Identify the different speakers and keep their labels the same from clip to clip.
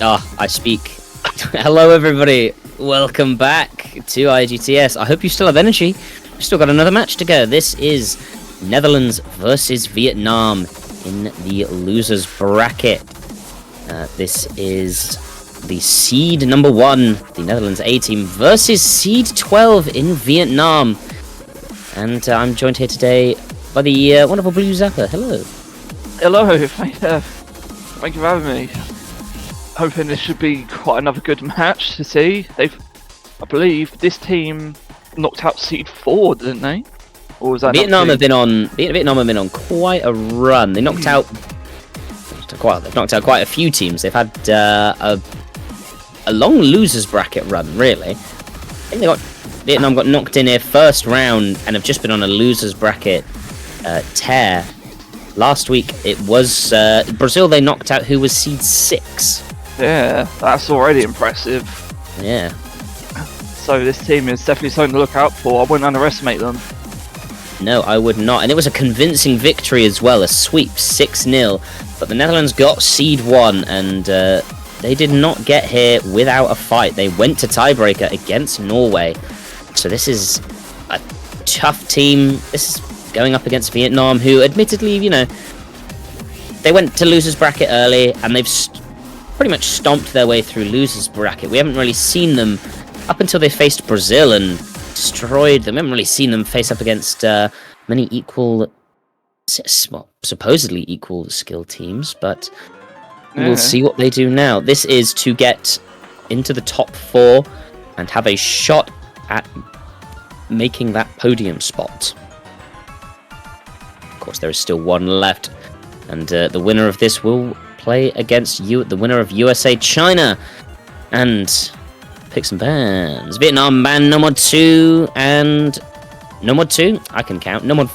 Speaker 1: I speak. Hello, everybody. Welcome back to IGTS. I hope you still have energy. We've still got another match to go. This is Netherlands versus Vietnam in the losers bracket. This is the seed number 1, the Netherlands A team, versus seed 12 in Vietnam. And I'm joined here today by the wonderful Blue Zapper. Hello.
Speaker 2: Hello, thank you for having me. Hoping this should be quite another good match to see. I believe this team knocked out seed 4, didn't they? Or was that
Speaker 1: Vietnam have been on quite a run. They knocked out quite a few teams. They've had a long losers bracket run, really. I think Vietnam got knocked in here first round and have just been on a losers bracket tear. Last week it was Brazil. They knocked out who was seed 6.
Speaker 2: Yeah, that's already impressive.
Speaker 1: Yeah.
Speaker 2: So this team is definitely something to look out for. I wouldn't underestimate them.
Speaker 1: No, I would not. And it was a convincing victory as well, a sweep, 6-0. But the Netherlands got seed 1, and they did not get here without a fight. They went to tiebreaker against Norway. So this is a tough team. This is going up against Vietnam, who admittedly, you know, they went to losers bracket early, and they've pretty much stomped their way through losers bracket. We haven't really seen them up until they faced Brazil and destroyed them. We haven't really seen them face up against many supposedly equal skill teams, but we'll see what they do now. This is to get into the top 4 and have a shot at making that podium spot. Of course, there is still one left, and the winner of this will play against the winner of USA-China. And pick some bands. Vietnam band No Mod 2 and No Mod 2? I can count. No Mod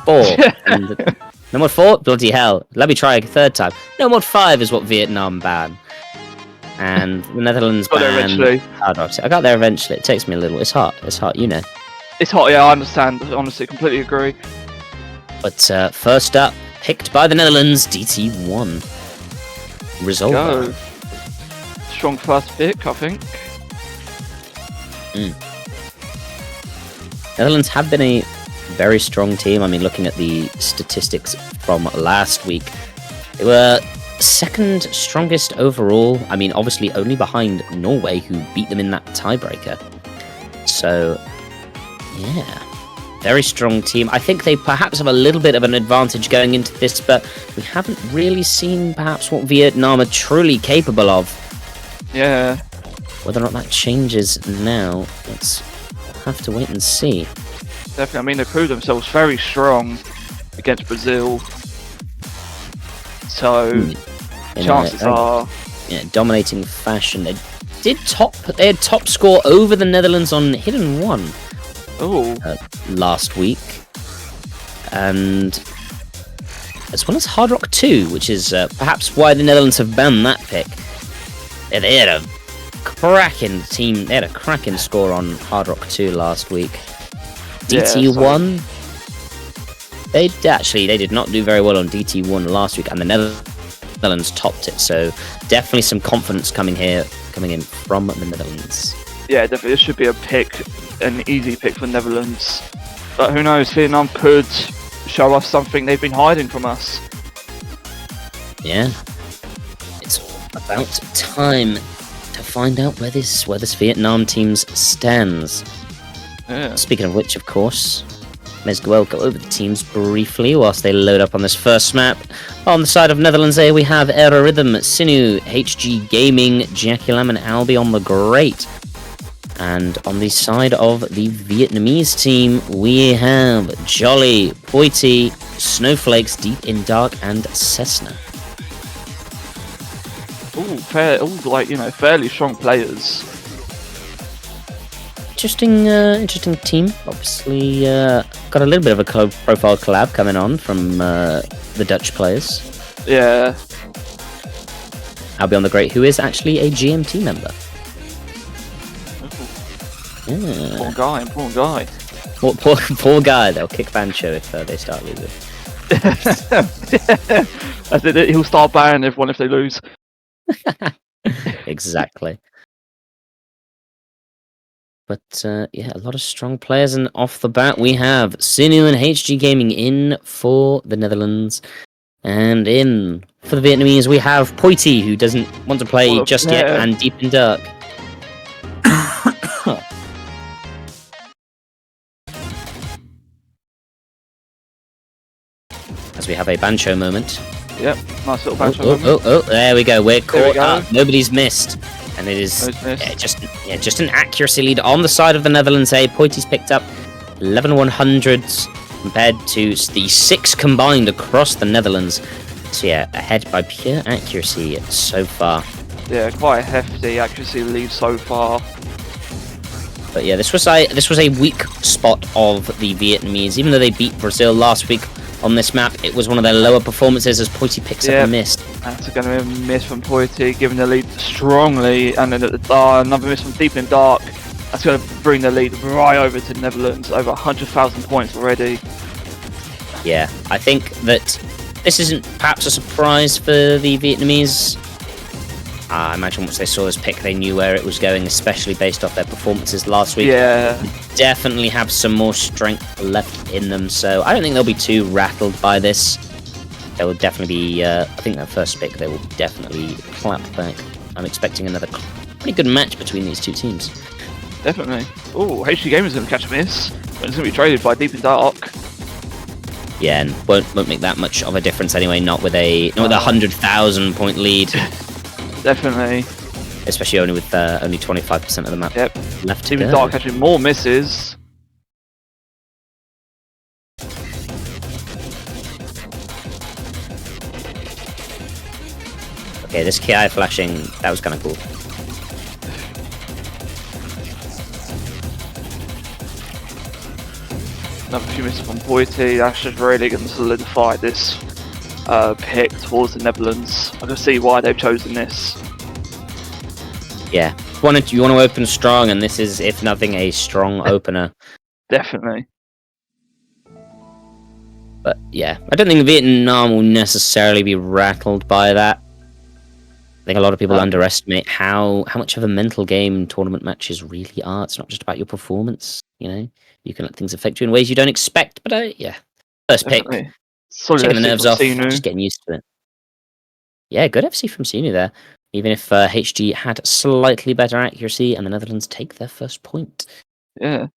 Speaker 1: 4. And No Mod 4? Bloody hell. Let me try a third time. No Mod 5 is what Vietnam ban. And the Netherlands ban.
Speaker 2: Eventually.
Speaker 1: I got there eventually. It takes me a little. It's hot, you know.
Speaker 2: It's hot, yeah, I understand. Honestly, completely agree.
Speaker 1: But first up, picked by the Netherlands, DT1. Resolver.
Speaker 2: Go. Strong first pick, I think.
Speaker 1: Netherlands have been a very strong team. I mean, looking at the statistics from last week, they were second strongest overall. I mean, obviously only behind Norway, who beat them in that tiebreaker. So, yeah, very strong team. I think they perhaps have a little bit of an advantage going into this, but we haven't really seen perhaps what Vietnam are truly capable of.
Speaker 2: Yeah.
Speaker 1: Whether or not that changes now, let's have to wait and see.
Speaker 2: Definitely, I mean, they proved themselves very strong against Brazil. So, chances are...
Speaker 1: Yeah, dominating fashion. They had top score over the Netherlands on Hidden 1 last week. And as well as Hard Rock 2, which is perhaps why the Netherlands have banned that pick. Yeah, they had a cracking team. They had a cracking score on Hard Rock 2 last week. DT1, they did not do very well on DT1 last week, and the Netherlands topped it. So definitely some confidence coming in from the Netherlands.
Speaker 2: Yeah, definitely. This should be an easy pick for Netherlands. But who knows? Vietnam could show us something they've been hiding from us.
Speaker 1: Yeah, it's about time to find out where this Vietnam team stands.
Speaker 2: Yeah.
Speaker 1: Speaking of which, of course, may as well go over the teams briefly whilst they load up on this first map. On the side of Netherlands A, we have Era Rhythm, Sinu, HG Gaming, Jackie Lam and Albion the Great. And on the side of the Vietnamese team, we have Jolly, Poity, Snowflakes, Deep in Dark, and Cessna.
Speaker 2: Fairly strong players.
Speaker 1: Interesting team. Obviously, got a little bit of a profile collab coming on from the Dutch players.
Speaker 2: Yeah.
Speaker 1: Albion the Great, who is actually a GMT member.
Speaker 2: Yeah. Poor guy.
Speaker 1: Poor guy. They'll kick Bancho if they start losing.
Speaker 2: As in, he'll start banning everyone if they lose.
Speaker 1: Exactly. But yeah, a lot of strong players, and off the bat we have Sinu and HG Gaming in for the Netherlands, and in for the Vietnamese we have Poity, who doesn't want to play just yet, and Deep in Dark. As we have a Bancho moment.
Speaker 2: Yep, nice little Bancho moment.
Speaker 1: Oh, there we go. We're caught up. Nobody's missed. And it is just an accuracy lead on the side of the Netherlands. Poity's picked up 11/100s compared to the 6 combined across the Netherlands. So yeah, ahead by pure accuracy so far.
Speaker 2: Yeah, quite a hefty accuracy lead so far.
Speaker 1: But yeah, this was a weak spot of the Vietnamese. Even though they beat Brazil last week on this map, it was one of their lower performances as Poity picks up a miss. That's
Speaker 2: going to be a miss from Poity, giving the lead strongly, and then another miss from Deep in Dark. That's going to bring the lead right over to the Netherlands, over 100,000 points already.
Speaker 1: Yeah, I think that this isn't perhaps a surprise for the Vietnamese. I imagine once they saw this pick, they knew where it was going, especially based off their performances last week.
Speaker 2: Yeah.
Speaker 1: They definitely have some more strength left in them, so I don't think they'll be too rattled by this. They will definitely be, I think that first pick, they will definitely clap back. I'm expecting another pretty good match between these two teams.
Speaker 2: Definitely. Oh, HG Gaming's going to catch a miss, but it's going to be traded by Deep in Dark.
Speaker 1: Yeah, and won't make that much of a difference anyway, not with a 100,000 point lead.
Speaker 2: Definitely.
Speaker 1: Especially only with only 25% of the map left to go.
Speaker 2: Dark catching more misses.
Speaker 1: Okay, this KI flashing, that was kind of cool.
Speaker 2: Another few misses from Poity. That's just really going to solidify this pick towards the Netherlands. I can see why they've chosen this.
Speaker 1: Yeah, you want to open strong, and this is, if nothing, a strong opener.
Speaker 2: Definitely.
Speaker 1: But yeah, I don't think Vietnam will necessarily be rattled by that. I think a lot of people underestimate how much of a mental game tournament matches really are. It's not just about your performance, you know. You can let things affect you in ways you don't expect. But yeah, first pick. Checking the nerves off, just getting used to it. Yeah, good FC from Sinu there. Even if HG had slightly better accuracy, and the Netherlands take their first point.
Speaker 2: Yeah.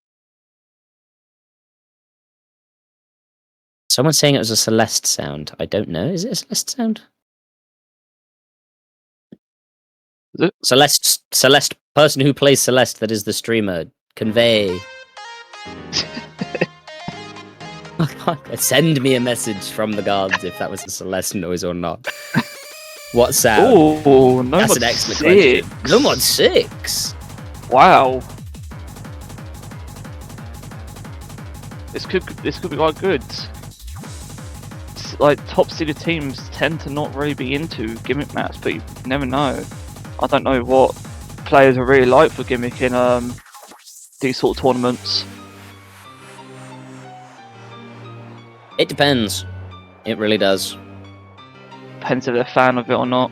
Speaker 1: Someone's saying it was a Celeste sound. I don't know. Is it a Celeste sound?
Speaker 2: Is it?
Speaker 1: Celeste, person who plays Celeste, that is the streamer. Convey. Send me a message from the gods if that was a Celeste noise or not. What sound?
Speaker 2: Oh, no.
Speaker 1: That's an excellent question. No mod 6.
Speaker 2: Wow. This could be quite good. Like top seeded teams tend to not really be into gimmick maps, but you never know. I don't know what players are really like for gimmick in these sort of tournaments.
Speaker 1: It depends. It really does.
Speaker 2: Depends if they're a fan of it or not,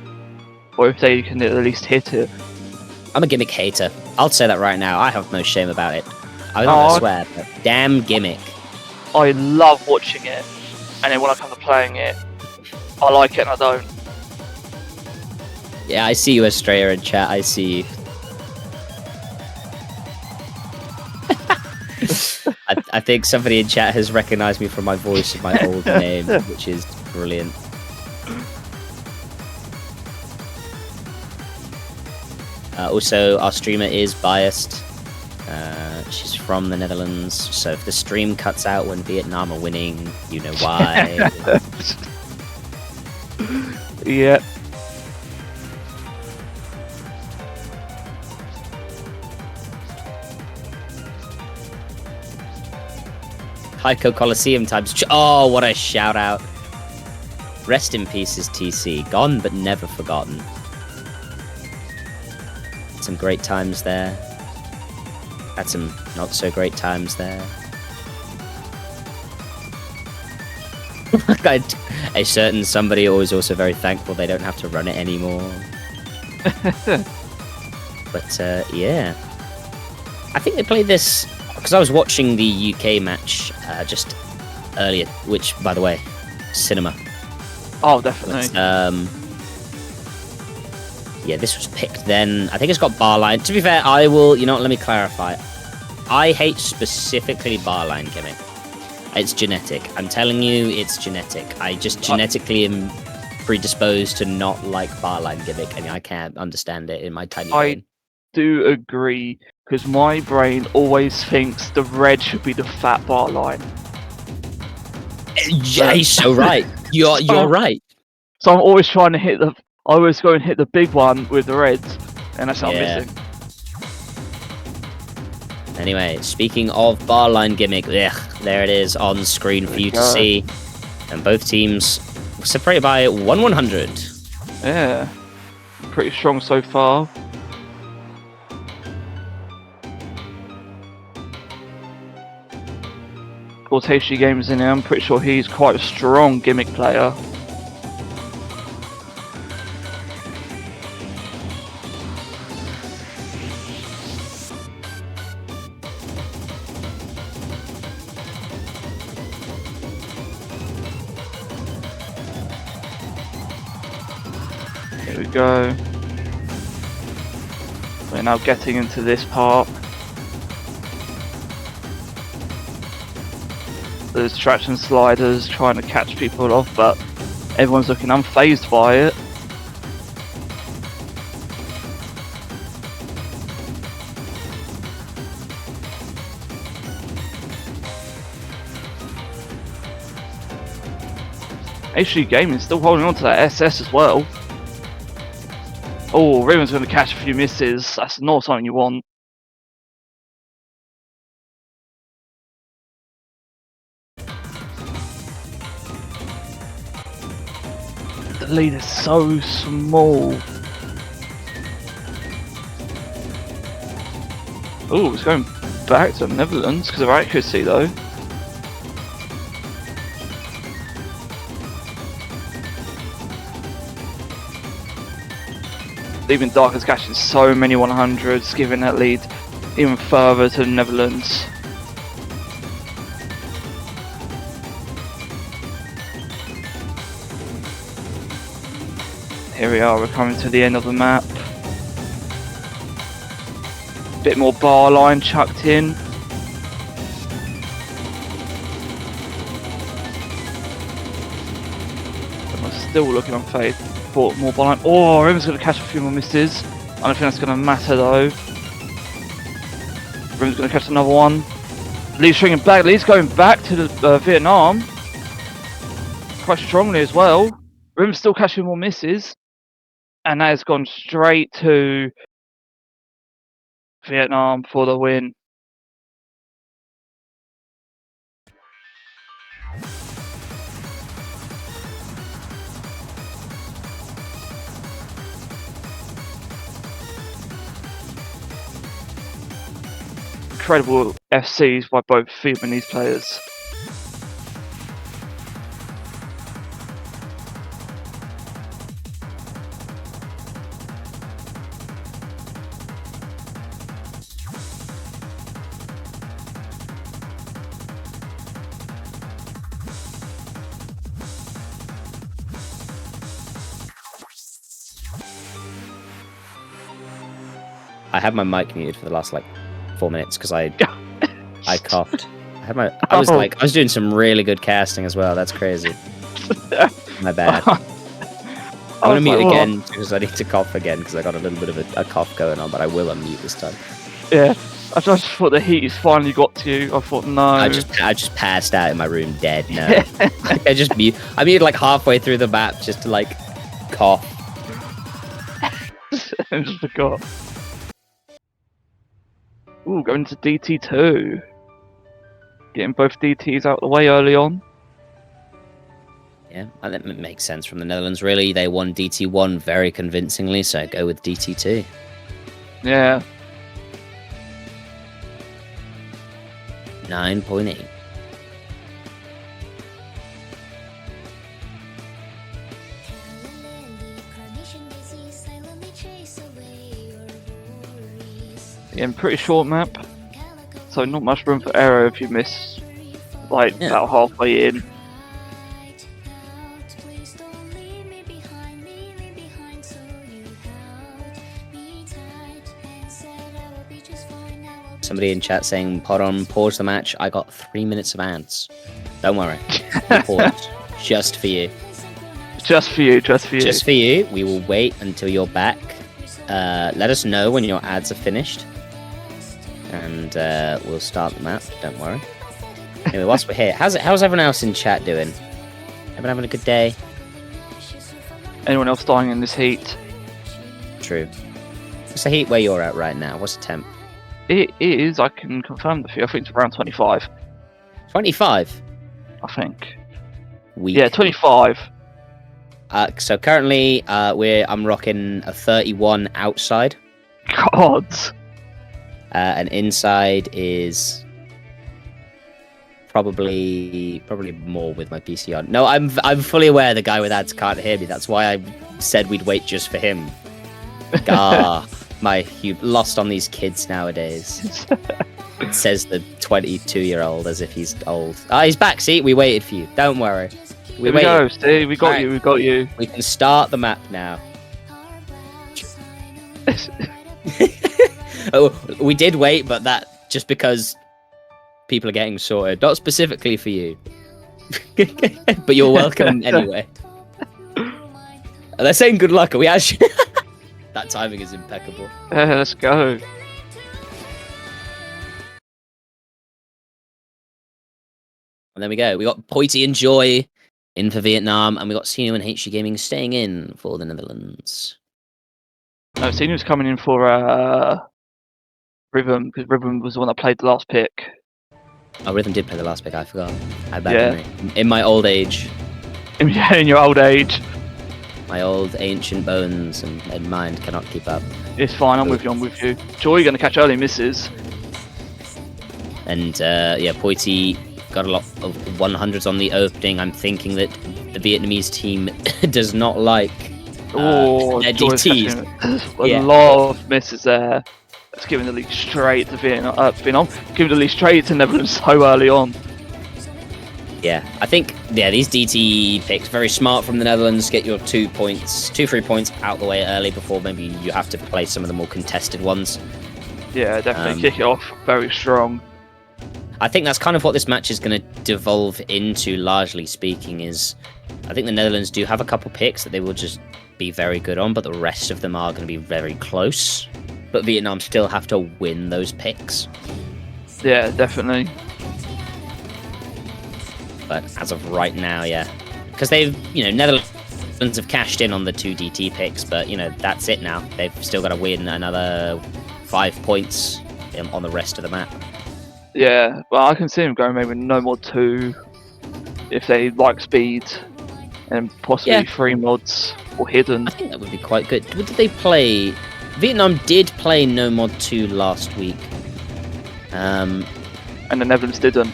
Speaker 2: or if they can at least hit it.
Speaker 1: I'm a gimmick hater. I'll say that right now. I have no shame about it. I don't swear, but damn gimmick.
Speaker 2: I love watching it, and then when I come to playing it, I like it and I don't.
Speaker 1: Yeah, I see you, Estrella, in chat. I see you. I think somebody in chat has recognized me from my voice and my old name, which is brilliant. Also, our streamer is biased. She's from the Netherlands, so if the stream cuts out when Vietnam are winning, you know why.
Speaker 2: Yeah.
Speaker 1: Heiko Coliseum times. Oh, what a shout out. Rest in peace is TC. Gone but never forgotten. Some great times there. Had some not so great times there. A certain somebody was also very thankful they don't have to run it anymore. But yeah, I think they played this because I was watching the UK match just earlier, which, by the way, cinema.
Speaker 2: Oh, definitely.
Speaker 1: But, yeah, this was picked then. I think it's got bar line. To be fair, I will. You know what? Let me clarify. I hate specifically bar line gimmick. It's genetic. I'm telling you, it's genetic. I just genetically am predisposed to not like bar line gimmick, and I can't understand it in my tiny brain.
Speaker 2: I do agree, because my brain always thinks the red should be the fat bar line.
Speaker 1: Yeah, he's so right. You're right.
Speaker 2: So I'm always trying to hit the. I always go and hit the big one with the reds, and that's what I'm missing.
Speaker 1: Anyway, speaking of bar line gimmick, there it is on screen for you to see. And both teams separated by 100.
Speaker 2: Yeah, pretty strong so far. Portashi Games in here, I'm pretty sure he's quite a strong gimmick player. Here we go. We're now getting into this part. There's traction sliders trying to catch people off, but everyone's looking unfazed by it. HG Gaming still holding on to that SS as well. Oh, Raven's going to catch a few misses. That's not something you want. The lead is so small. Oh, it's going back to the Netherlands because of accuracy though. Even Dark is catching so many 100s, giving that lead even further to the Netherlands. Here we are, we're coming to the end of the map. Bit more bar line chucked in. I'm still looking unfazed. More bar line. Oh, Rim's going to catch a few more misses. I don't think that's going to matter though. Rim's going to catch another one. Lee's stringing back. Lee's going back to the Vietnam. Quite strongly as well. Rim's still catching more misses. And that has gone straight to Vietnam for the win. Incredible FCs by both Vietnamese players.
Speaker 1: I had my mic muted for the last like 4 minutes because I coughed. I was doing some really good casting as well. That's crazy. My bad. I'm gonna mute again because I need to cough again because I got a little bit of a cough going on, but I will unmute this time.
Speaker 2: Yeah, I just thought the heat has finally got to you. I thought no.
Speaker 1: I just passed out in my room dead. No, I muted like halfway through the map just to like cough.
Speaker 2: I just forgot. Ooh, going to DT2. Getting both DTs out of the way early on.
Speaker 1: Yeah, I think it makes sense from the Netherlands, really. They won DT1 very convincingly, so go with DT2.
Speaker 2: Yeah.
Speaker 1: 9.8.
Speaker 2: Yeah, pretty short map, so not much room for error if you miss like about halfway in.
Speaker 1: Somebody in chat saying, "Pod pause the match. I got 3 minutes of ads. Don't worry, pause just for you.
Speaker 2: Just for you. Just for you.
Speaker 1: Just for you. We will wait until you're back. Let us know when your ads are finished, and we'll start the map. Don't worry. Anyway, whilst we're here, how's everyone else in chat doing? Everyone having a good day?
Speaker 2: Anyone else dying in this heat?
Speaker 1: True. What's the heat where you're at right now? What's the temp?
Speaker 2: It is. I can confirm the few. I think it's around 25.
Speaker 1: 25.
Speaker 2: I think.
Speaker 1: Weak.
Speaker 2: Yeah, 25.
Speaker 1: So currently, I'm rocking a 31 outside.
Speaker 2: God.
Speaker 1: And inside is probably more with my PC on. No, I'm fully aware the guy with ads can't hear me. That's why I said we'd wait just for him. You lost on these kids nowadays. It says the 22-year-old as if he's old. He's back. See, we waited for you. Don't worry.
Speaker 2: Here we go, Steve. We got you. We got you.
Speaker 1: We can start the map now. Oh, we did wait, but that just because people are getting sorted, not specifically for you. But you're welcome anyway. They're saying good luck. Are we actually? That timing is impeccable.
Speaker 2: Let's go.
Speaker 1: And there we go. We got Poity and Joy in for Vietnam, and we got Sino and HG Gaming staying in for the Netherlands.
Speaker 2: No, Senior's coming in for Rhythm, because Rhythm was the one that played the last pick.
Speaker 1: Oh, Rhythm did play the last pick. I forgot. I bad in my old age.
Speaker 2: In your old age.
Speaker 1: My old ancient bones and mind cannot keep up.
Speaker 2: It's fine. I'm with you. I'm with you. Joy, you're gonna catch early misses.
Speaker 1: And yeah, Poity got a lot of 100s on the opening. I'm thinking that the Vietnamese team does not like their DTs.
Speaker 2: A lot of misses there. It's giving the lead straight to Vietnam. Giving the lead straight to Netherlands so early on.
Speaker 1: Yeah, I think these DT picks very smart from the Netherlands. Get your 3 points out the way early before maybe you have to play some of the more contested ones.
Speaker 2: Yeah, definitely kick it off very strong.
Speaker 1: I think that's kind of what this match is going to devolve into, largely speaking, is I think the Netherlands do have a couple picks that they will just be very good on, but the rest of them are going to be very close. But Vietnam still have to win those picks.
Speaker 2: Yeah, definitely.
Speaker 1: But as of right now, yeah. Because they've, Netherlands have cashed in on the 2 DT picks, but, that's it now. They've still got to win another 5 points on the rest of the map.
Speaker 2: Yeah, well, I can see them going maybe no more 2 if they like speed, and possibly 3 mods or hidden.
Speaker 1: I think that would be quite good. What did they play? Vietnam did play no mod 2 last week.
Speaker 2: And the Netherlands didn't.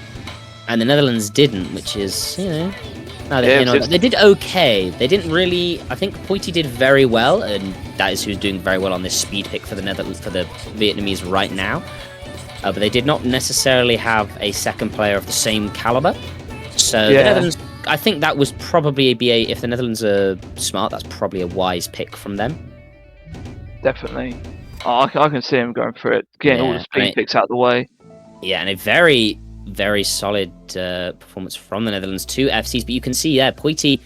Speaker 1: And the Netherlands didn't, which is, they did okay. They didn't really. I think Poity did very well, and that is who's doing very well on this speed pick for the Vietnamese right now. But they did not necessarily have a second player of the same caliber. So the Netherlands, I think that was probably if the Netherlands are smart, that's probably a wise pick from them.
Speaker 2: Definitely. I can see him going for it, getting all the speed picks out of the way.
Speaker 1: Yeah, and a very, very solid performance from the Netherlands. 2 FCs, but you can see, Poity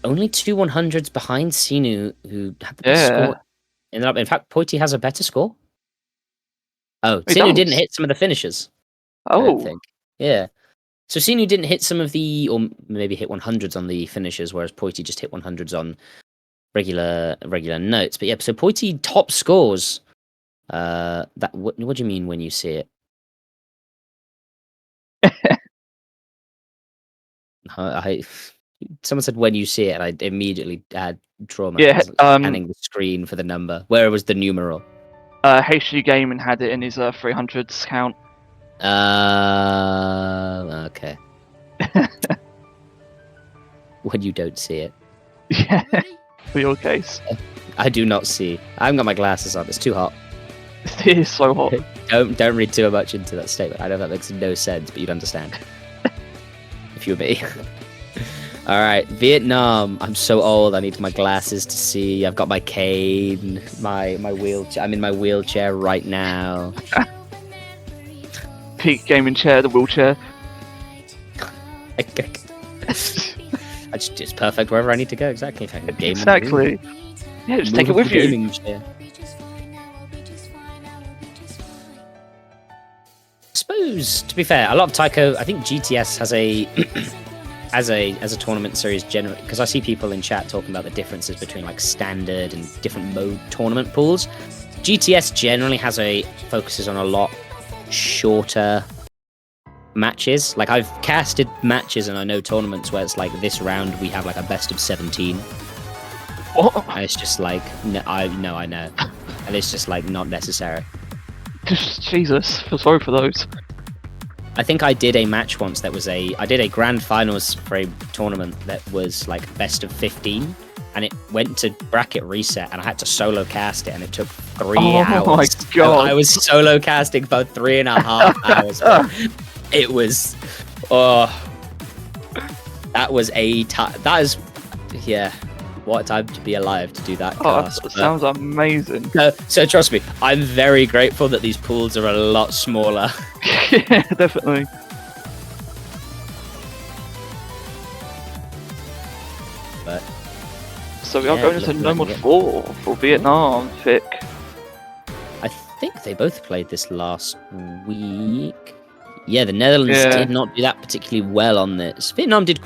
Speaker 1: only 2 100s behind Sinu, who had the best score. In fact, Poity has a better score. Oh, Sinu didn't hit some of the finishers.
Speaker 2: Oh.
Speaker 1: I think. Yeah. So Sinu didn't hit some of the, or maybe hit 100s on the finishers, whereas Poity just hit 100s on regular notes. But yeah, so Poity top scores. What do you mean when you see it? Someone said when you see it, and I immediately had trauma. Scanning the screen for the number. Where was the numeral?
Speaker 2: HG Gaming had it in his 300s count.
Speaker 1: Okay. When you don't see it.
Speaker 2: Yeah, for your case.
Speaker 1: I do not see. I haven't got my glasses on. It's too hot.
Speaker 2: It is so hot.
Speaker 1: Don't read too much into that statement. I know that makes no sense, but you'd understand if you were me. All right, Vietnam. I'm so old. I need my glasses to see. I've got my cane, my wheelchair. I'm in my wheelchair right now.
Speaker 2: Peak gaming chair, the wheelchair.
Speaker 1: It's perfect wherever I need to go. Exactly. If I can game
Speaker 2: Exactly. Yeah, just take it with you.
Speaker 1: Gaming chair. I suppose, to be fair, a lot of Taiko. I think GTS has a as a tournament series generally, because I see people in chat talking about the differences between like standard and different mode tournament pools. GTS generally focuses on a lot shorter matches. Like I've casted matches and I know tournaments where it's like this round we have like a best of 17.
Speaker 2: What?
Speaker 1: And it's just like I know, and it's just like not necessary.
Speaker 2: Jesus, feel sorry for those.
Speaker 1: I think I did a match once that was I did a grand finals for a tournament that was like best of 15, and it went to bracket reset and I had to solo cast it and it took 3 hours.
Speaker 2: Oh my god.
Speaker 1: I was solo casting for 3.5 hours. It was, that was what a time to be alive to do that cast.
Speaker 2: That sounds amazing.
Speaker 1: So trust me, I'm very grateful that these pools are a lot smaller.
Speaker 2: Yeah, definitely.
Speaker 1: But
Speaker 2: so we are going into No Mod 4 for Vietnam, Vic.
Speaker 1: I think they both played this last week. Yeah, the Netherlands did not do that particularly well on this. Vietnam did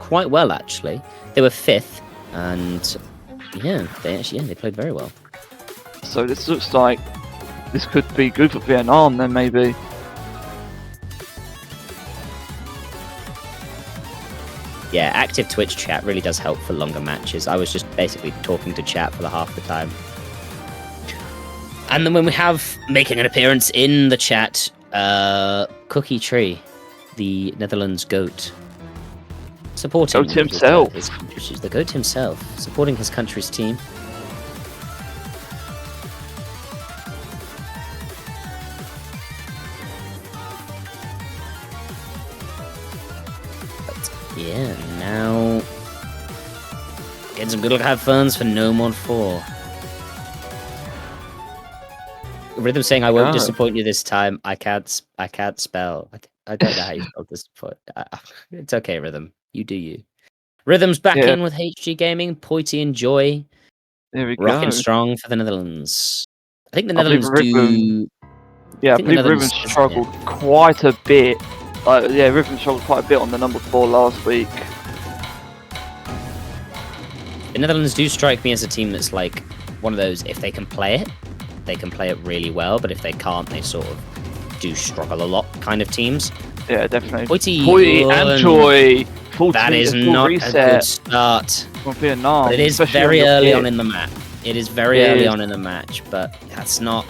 Speaker 1: quite well, actually. They were 5th, and they played very well.
Speaker 2: So this looks like this could be good for Vietnam then, maybe.
Speaker 1: Yeah, active Twitch chat really does help for longer matches. I was just basically talking to chat for the half the time. And then when we have making an appearance in the chat, Cookie Tree, the Netherlands GOAT, supporting
Speaker 2: GOAT himself.
Speaker 1: The GOAT himself, supporting his country's team. Yeah, now getting some good luck have funs for No Mod 4. Rhythm saying I won't disappoint you this time. I can't spell. I don't know how you spell disappoint. It's okay, Rhythm. You do you. Rhythm's back in with HG Gaming. Poity and Joy.
Speaker 2: There we go.
Speaker 1: Rocking strong for the Netherlands. I think the Netherlands do.
Speaker 2: Yeah, I believe Rhythm struggled quite a bit. Rhythm struggled quite a bit on the number 4 last week.
Speaker 1: The Netherlands do strike me as a team that's like one of those, if they can play it, they can play it really well, but if they can't, they sort of do struggle a lot kind of teams.
Speaker 2: Yeah, definitely.
Speaker 1: Poity
Speaker 2: and Joy.
Speaker 1: That is not a good start.
Speaker 2: From Vietnam.
Speaker 1: But it is very early on in the match. It is very early on in the match, but that's not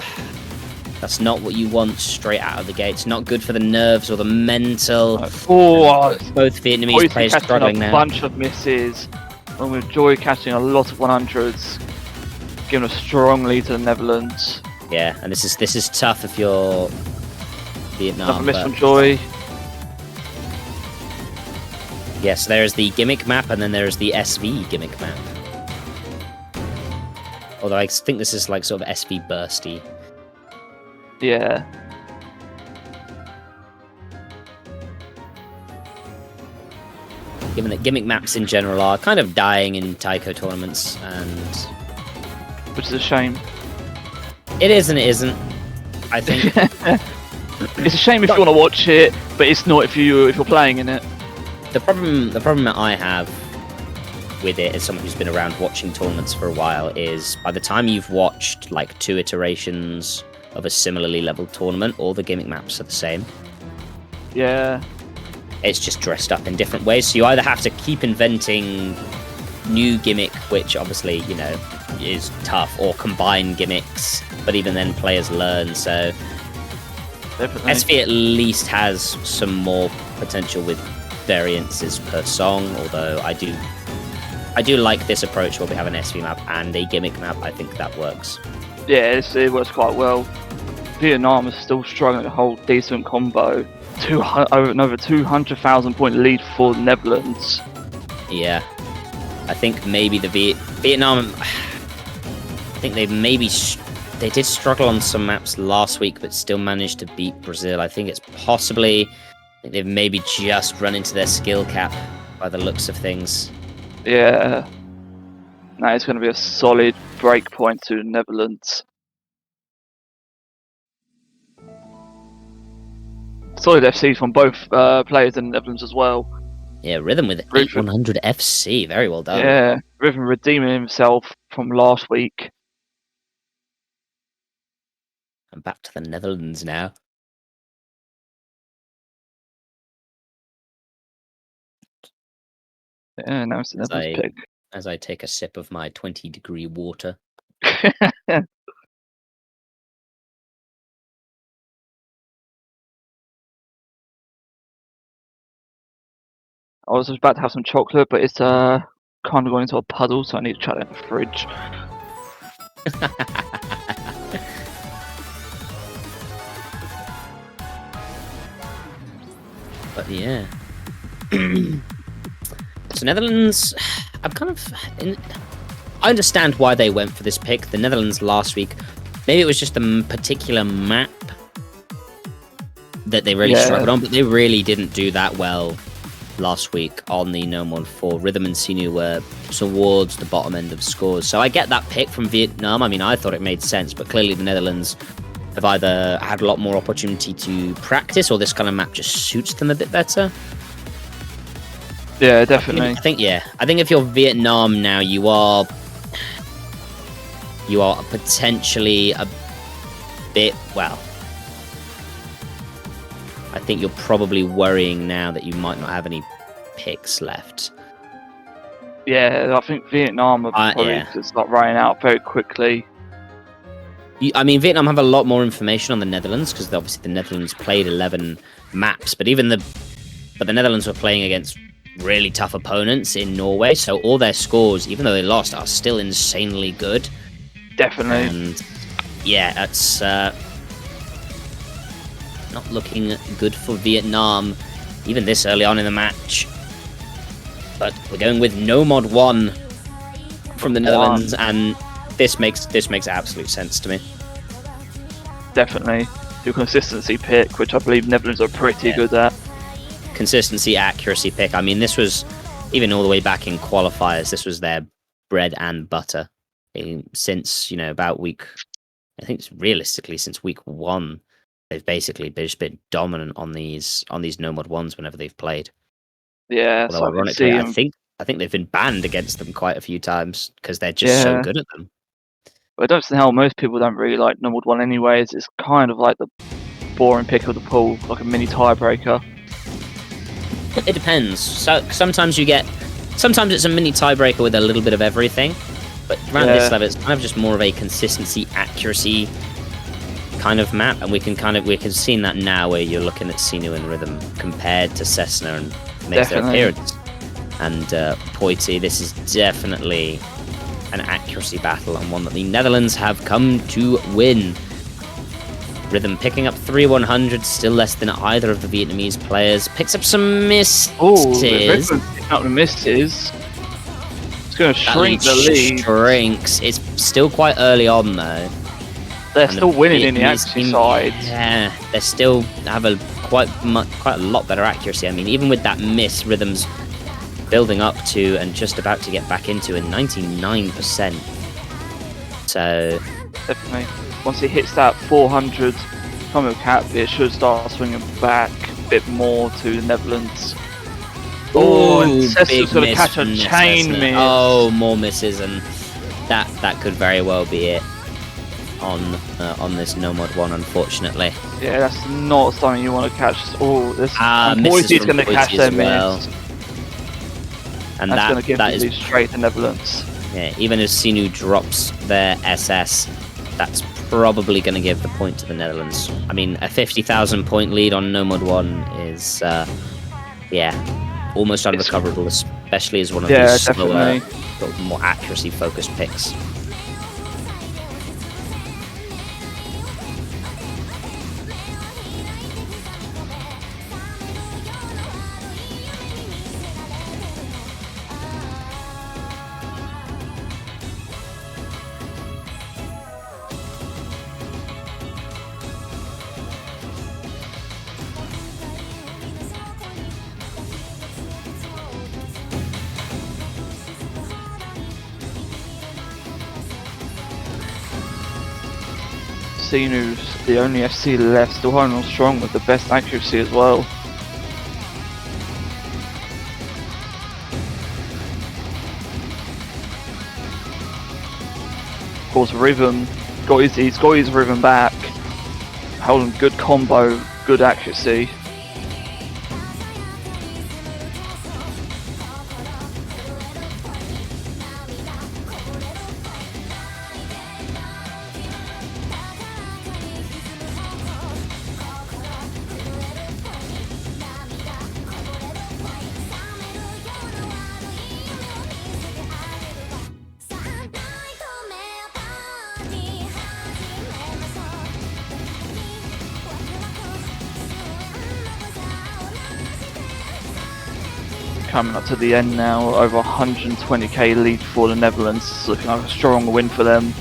Speaker 1: what you want straight out of the gate. It's not good for the nerves or the mental. Both Vietnamese players struggling now.
Speaker 2: A bunch of misses, and with Joy catching a lot of 100s, giving a strong lead to the Netherlands.
Speaker 1: Yeah, and this is tough if you're Vietnam.
Speaker 2: Another miss from Joy.
Speaker 1: Yes, there is the gimmick map, and then there is the SV gimmick map. Although I think this is like sort of SV bursty.
Speaker 2: Yeah.
Speaker 1: Given that gimmick maps in general are kind of dying in Taiko tournaments, and
Speaker 2: which is a shame.
Speaker 1: It is and it isn't. I think
Speaker 2: it's a shame if you want to watch it, but it's not if you're playing in it.
Speaker 1: The problem that I have with it as someone who's been around watching tournaments for a while is by the time you've watched like 2 iterations of a similarly leveled tournament, all the gimmick maps are the same.
Speaker 2: Yeah.
Speaker 1: It's just dressed up in different ways, so you either have to keep inventing new gimmick, which obviously, you know, is tough, or combine gimmicks, but even then players learn, so
Speaker 2: definitely.
Speaker 1: SV at least has some more potential with variances per song, although I do like this approach where we have an SV map and a gimmick map. I think that works.
Speaker 2: Yeah, it works quite well. Vietnam is still struggling to hold decent combo. Over 200,000 point lead for the Netherlands.
Speaker 1: Yeah, I think maybe the Vietnam. I think they did struggle on some maps last week, but still managed to beat Brazil. I think it's possibly. I think they've maybe just run into their skill cap by the looks of things.
Speaker 2: Yeah. Now it's going to be a solid break point to the Netherlands. Solid FC from both players in the Netherlands as well.
Speaker 1: Yeah, Rhythm with 8100 FC. Very well done.
Speaker 2: Yeah, Rhythm redeeming himself from last week.
Speaker 1: And back to the Netherlands now.
Speaker 2: Yeah, now it's the Netherlands pick.
Speaker 1: As I take a sip of my 20-degree water.
Speaker 2: I was about to have some chocolate, but it's kind of going into a puddle, so I need to chuck it in the fridge.
Speaker 1: But yeah. So Netherlands, I understand why they went for this pick. The Netherlands last week, maybe it was just the particular map that they really struggled on, but they really didn't do that well last week on the No Mod 4. Rhythm and Sinu were towards the bottom end of scores. So I get that pick from Vietnam. I mean, I thought it made sense, but clearly the Netherlands have either had a lot more opportunity to practice or this kind of map just suits them a bit better.
Speaker 2: Yeah, definitely.
Speaker 1: I think if you're Vietnam now, you are potentially a bit, well, I think you're probably worrying now that you might not have any picks left.
Speaker 2: Yeah, I think Vietnam are probably to start running out very quickly.
Speaker 1: I mean, Vietnam have a lot more information on the Netherlands because obviously the Netherlands played 11 maps, but the Netherlands were playing against really tough opponents in Norway, so all their scores, even though they lost, are still insanely good.
Speaker 2: Definitely.
Speaker 1: And yeah, that's not looking good for Vietnam, even this early on in the match. But we're going with No Mod 1 from the Netherlands, and this makes absolute sense to me.
Speaker 2: Definitely. Your consistency pick, which I believe Netherlands are pretty good at.
Speaker 1: Consistency, accuracy pick. I mean, this was, even all the way back in qualifiers, this was their bread and butter. Since, about week, I think realistically since week 1, they've just been dominant on these No Mod 1s whenever they've played.
Speaker 2: Yeah,
Speaker 1: although ironically, I think they've been banned against them quite a few times because they're just so good at them.
Speaker 2: But I don't see how most people don't really like No Mod 1 anyways. It's kind of like the boring pick of the pool, like a mini tiebreaker.
Speaker 1: It depends. So sometimes it's a mini tiebreaker with a little bit of everything, but around this level, it's kind of just more of a consistency, accuracy kind of map, and we can see that now where you're looking at Sinu and Rhythm compared to Cessna and makes their appearance. And Poity, this is definitely an accuracy battle and one that the Netherlands have come to win. Rhythm picking up 3-100, still less than either of the Vietnamese players. Picks up some misses.
Speaker 2: Picking up the misses. It's going to shrink the lead.
Speaker 1: Shrinks. It's still quite early on though.
Speaker 2: They're still winning in the accuracy side.
Speaker 1: Yeah, they still have quite a lot better accuracy. I mean, even with that miss, Rhythm's building up to and just about to get back into a 99%. So
Speaker 2: definitely. Once he hits that 400 combo cap, it should start swinging back a bit more to the Netherlands. And Cessna's going to catch a chain miss.
Speaker 1: Oh, more misses, and that could very well be it on this No Mod 1, unfortunately.
Speaker 2: Yeah, that's not something you want to catch. This
Speaker 1: Poity's
Speaker 2: going to catch their miss.
Speaker 1: And
Speaker 2: that's going to give the lead straight to Netherlands.
Speaker 1: Yeah, even if Sinu drops their SS, that's probably going to give the point to the Netherlands. I mean, a 50,000 point lead on No Mod 1 is, almost unrecoverable, especially as one of these slower, more accuracy-focused picks.
Speaker 2: Sinu's the only FC left, still holding on strong with the best accuracy as well. Of course, Rhythm he's got his Rhythm back, holding good combo, good accuracy. Coming up to the end now, over 120k lead for the Netherlands. It's looking like a strong win for them.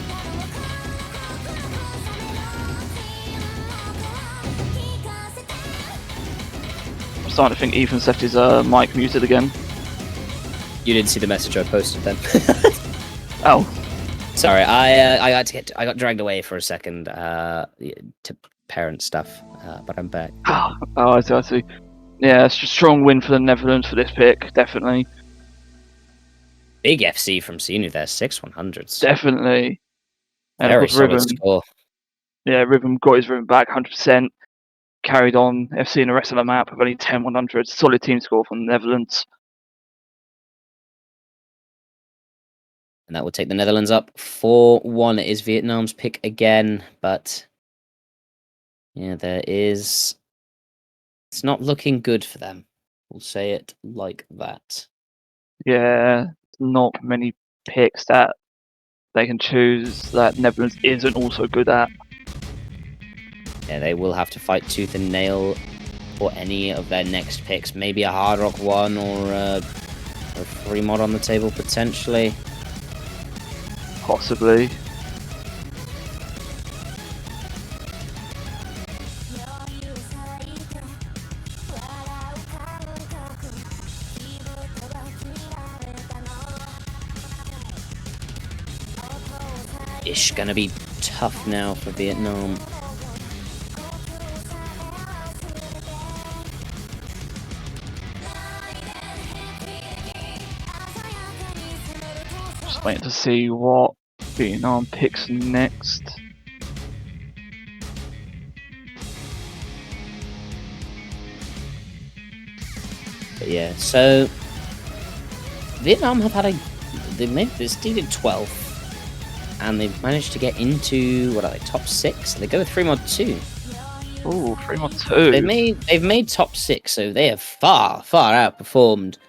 Speaker 2: I'm starting to think Ethan's left his mic muted again.
Speaker 1: You didn't see the message I posted then.
Speaker 2: Oh,
Speaker 1: sorry, I got dragged away for a second to parent stuff, but I'm back.
Speaker 2: oh, I see. Yeah, it's a strong win for the Netherlands for this pick, definitely.
Speaker 1: Big FC from Sinu there, 6-100s.
Speaker 2: Definitely. And
Speaker 1: Very
Speaker 2: of course,
Speaker 1: solid
Speaker 2: Rhythm.
Speaker 1: score.
Speaker 2: Yeah, Rhythm got his Rhythm back 100%. Carried on FC in the rest of the map with only 10-100s. Solid team score from the Netherlands.
Speaker 1: And that will take the Netherlands up 4-1. It is Vietnam's pick again, but yeah, it's not looking good for them. We'll say it like that.
Speaker 2: Yeah, not many picks that they can choose that Netherlands isn't also good at.
Speaker 1: Yeah, they will have to fight tooth and nail for any of their next picks. Maybe a Hard Rock one or a free mod on the table potentially.
Speaker 2: Possibly.
Speaker 1: It's gonna be tough now for Vietnam.
Speaker 2: Just waiting to see what Vietnam picks next.
Speaker 1: But yeah, so Vietnam have had they seeded 12th, and they've managed to get into what are they, top 6? They go with 3 mod 2.
Speaker 2: Ooh, 3 mod 2.
Speaker 1: They've made top 6, so they have far outperformed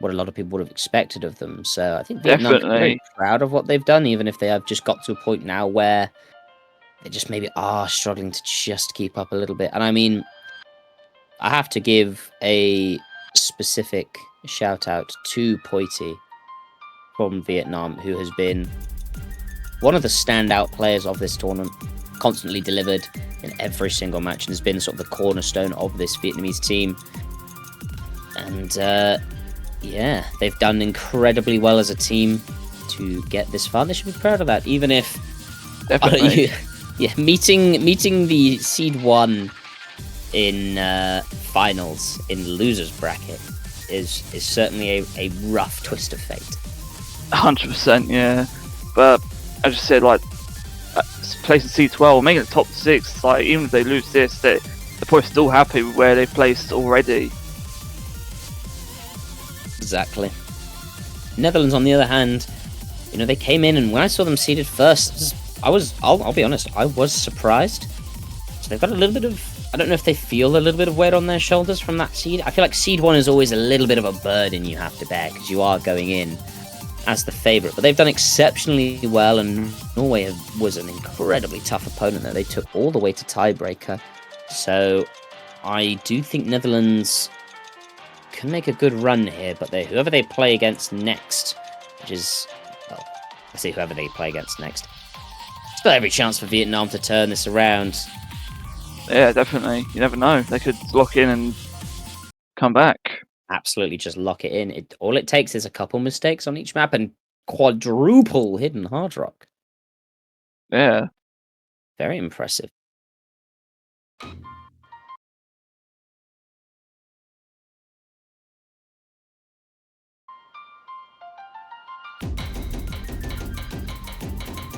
Speaker 1: what a lot of people would have expected of them. So I think Vietnam can be very proud of what they've done, even if they have just got to a point now where they just maybe are struggling to just keep up a little bit. And I mean, I have to give a specific shout out to Poity from Vietnam, who has been one of the standout players of this tournament, constantly delivered in every single match, and has been sort of the cornerstone of this Vietnamese team. And yeah, they've done incredibly well as a team to get this far. They should be proud of that, even if yeah, meeting the seed 1 in finals in the losers bracket is certainly a rough twist of fate.
Speaker 2: 100%, yeah. But as you said, like placing C12, making it top 6, like even if they lose this, they're probably still happy with where they've placed already.
Speaker 1: Exactly. Netherlands, on the other hand, you know, they came in, and when I saw them seeded first, I'll be honest, I was surprised. So they've got a little bit of, I don't know if they feel a little bit of weight on their shoulders from that seed. I feel like seed 1 is always a little bit of a burden you have to bear, because you are going in as the favourite. But they've done exceptionally well, and Norway was an incredibly tough opponent that they took all the way to tiebreaker. So I do think Netherlands can make a good run here, but whoever they play against next, which is, well, I say whoever they play against next, it's got every chance for Vietnam to turn this around.
Speaker 2: Yeah, definitely. You never know. They could lock in and come back.
Speaker 1: Absolutely, just lock it in. All it takes is a couple mistakes on each map and quadruple hidden Hard Rock.
Speaker 2: Yeah.
Speaker 1: Very impressive.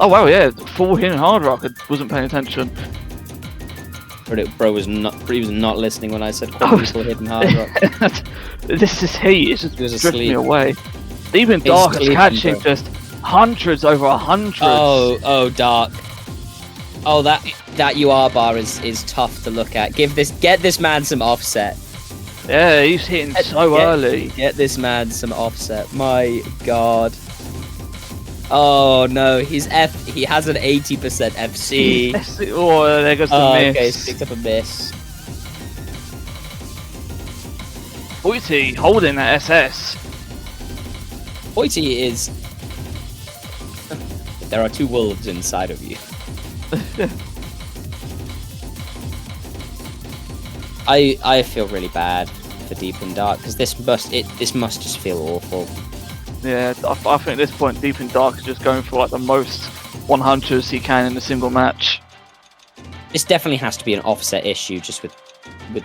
Speaker 2: Oh wow, yeah, full hidden hard rock. I wasn't paying attention.
Speaker 1: Bro was not listening when I said quadruple hidden hard rock.
Speaker 2: This is heat. It's just
Speaker 1: He was
Speaker 2: drifting me
Speaker 1: asleep.
Speaker 2: away. Even Dark is catching
Speaker 1: bro.
Speaker 2: just hundreds over hundreds.
Speaker 1: Oh, Dark. Oh, that UR bar is tough to look at. Get this man some offset.
Speaker 2: Yeah, he's hitting so early.
Speaker 1: Get this man some offset. My God. Oh no, he has an 80% FC.
Speaker 2: Oh, there goes the miss.
Speaker 1: Okay, he's picked up a miss.
Speaker 2: Boity holding that SS.
Speaker 1: Boity is. There are two wolves inside of you. I feel really bad for Deep and Dark because this must just feel awful.
Speaker 2: Yeah, I think at this point Deep and Dark is just going for like the most 100s he can in a single match.
Speaker 1: This definitely has to be an offset issue just with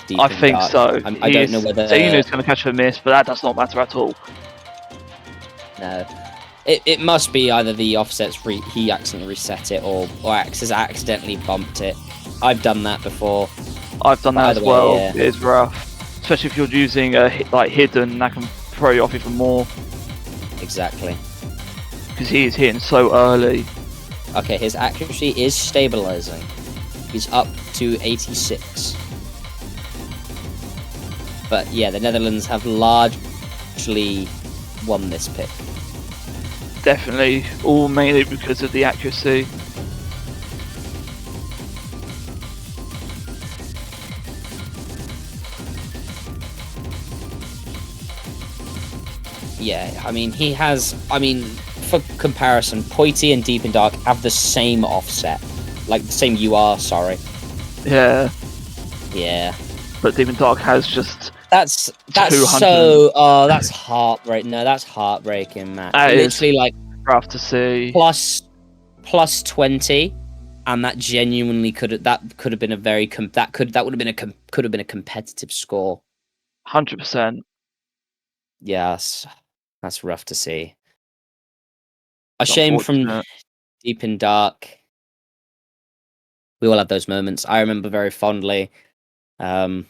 Speaker 1: Deep
Speaker 2: I
Speaker 1: and
Speaker 2: think
Speaker 1: Dark.
Speaker 2: so.
Speaker 1: I don't know whether
Speaker 2: Zanu's going to catch a miss, but that does not matter at all.
Speaker 1: No. It must be either the offset's he accidentally reset it or Axe has accidentally bumped it. I've done that before.
Speaker 2: I've done that as
Speaker 1: way,
Speaker 2: well.
Speaker 1: yeah.
Speaker 2: It is rough, especially if you're using like hidden. That can throw you off even more
Speaker 1: Exactly.
Speaker 2: because he is hitting so early.
Speaker 1: Okay, his accuracy is stabilizing. He's up to 86. But yeah, the Netherlands have largely won this pick.
Speaker 2: Definitely, all mainly because of the accuracy.
Speaker 1: Yeah, I mean, for comparison, Poity and Deep and Dark have the same offset. Like, the same UR, sorry.
Speaker 2: Yeah,
Speaker 1: Yeah.
Speaker 2: but Deep and Dark has just.
Speaker 1: That's
Speaker 2: 200.
Speaker 1: so... Oh, that's heartbreaking. No, that's heartbreaking, Matt.
Speaker 2: That is
Speaker 1: Literally, like,
Speaker 2: rough to see.
Speaker 1: plus 20, and that genuinely could have been a very... That would have been a competitive score.
Speaker 2: 100%.
Speaker 1: Yes. That's rough to see. A shame from
Speaker 2: Unfortunate.
Speaker 1: Deep and Dark. We all have those moments. I remember very fondly. I'm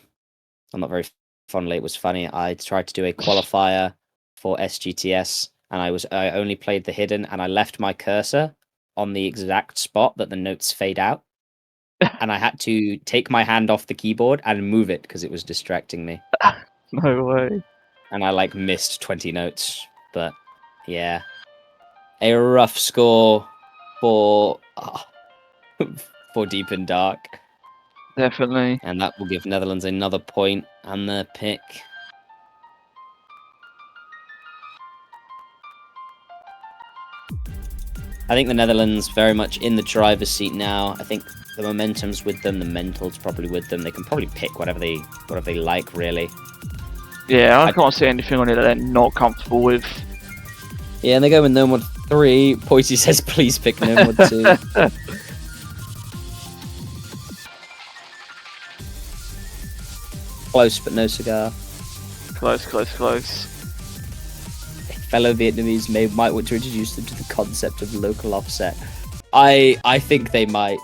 Speaker 1: not very fondly. It was funny. I tried to do a qualifier for SGTS, and I only played the hidden, and I left my cursor on the exact spot that the notes fade out, and I had to take my hand off the keyboard and move it because it was distracting me.
Speaker 2: No way.
Speaker 1: And I like missed 20 notes, but yeah, a rough score for for Deep and Dark,
Speaker 2: Definitely.
Speaker 1: and that will give Netherlands another point and their pick. I think the Netherlands very much in the driver's seat now. I think the momentum's with them, the mental's probably with them. They can probably pick whatever they like, really.
Speaker 2: Yeah, I can't see anything on it that they're not comfortable with.
Speaker 1: Yeah, and they go with no mod 3. Poity says, please pick no mod 2. Close, but no cigar.
Speaker 2: Close.
Speaker 1: Fellow Vietnamese might want to introduce them to the concept of local offset. I think they might.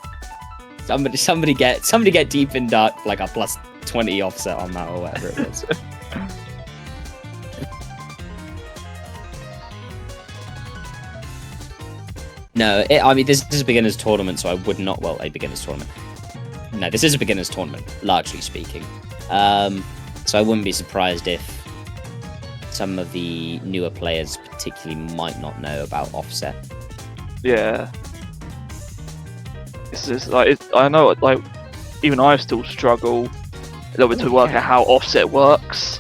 Speaker 1: Somebody get Deep and Dark like a plus 20 offset on that or whatever it was. No, I mean this is a beginners tournament, so I would not. Well, a beginners tournament. No, this is a beginners tournament, largely speaking. So I wouldn't be surprised if some of the newer players particularly might not know about offset.
Speaker 2: Yeah. It's just like I know, like even I still struggle a little bit to work out how offset works.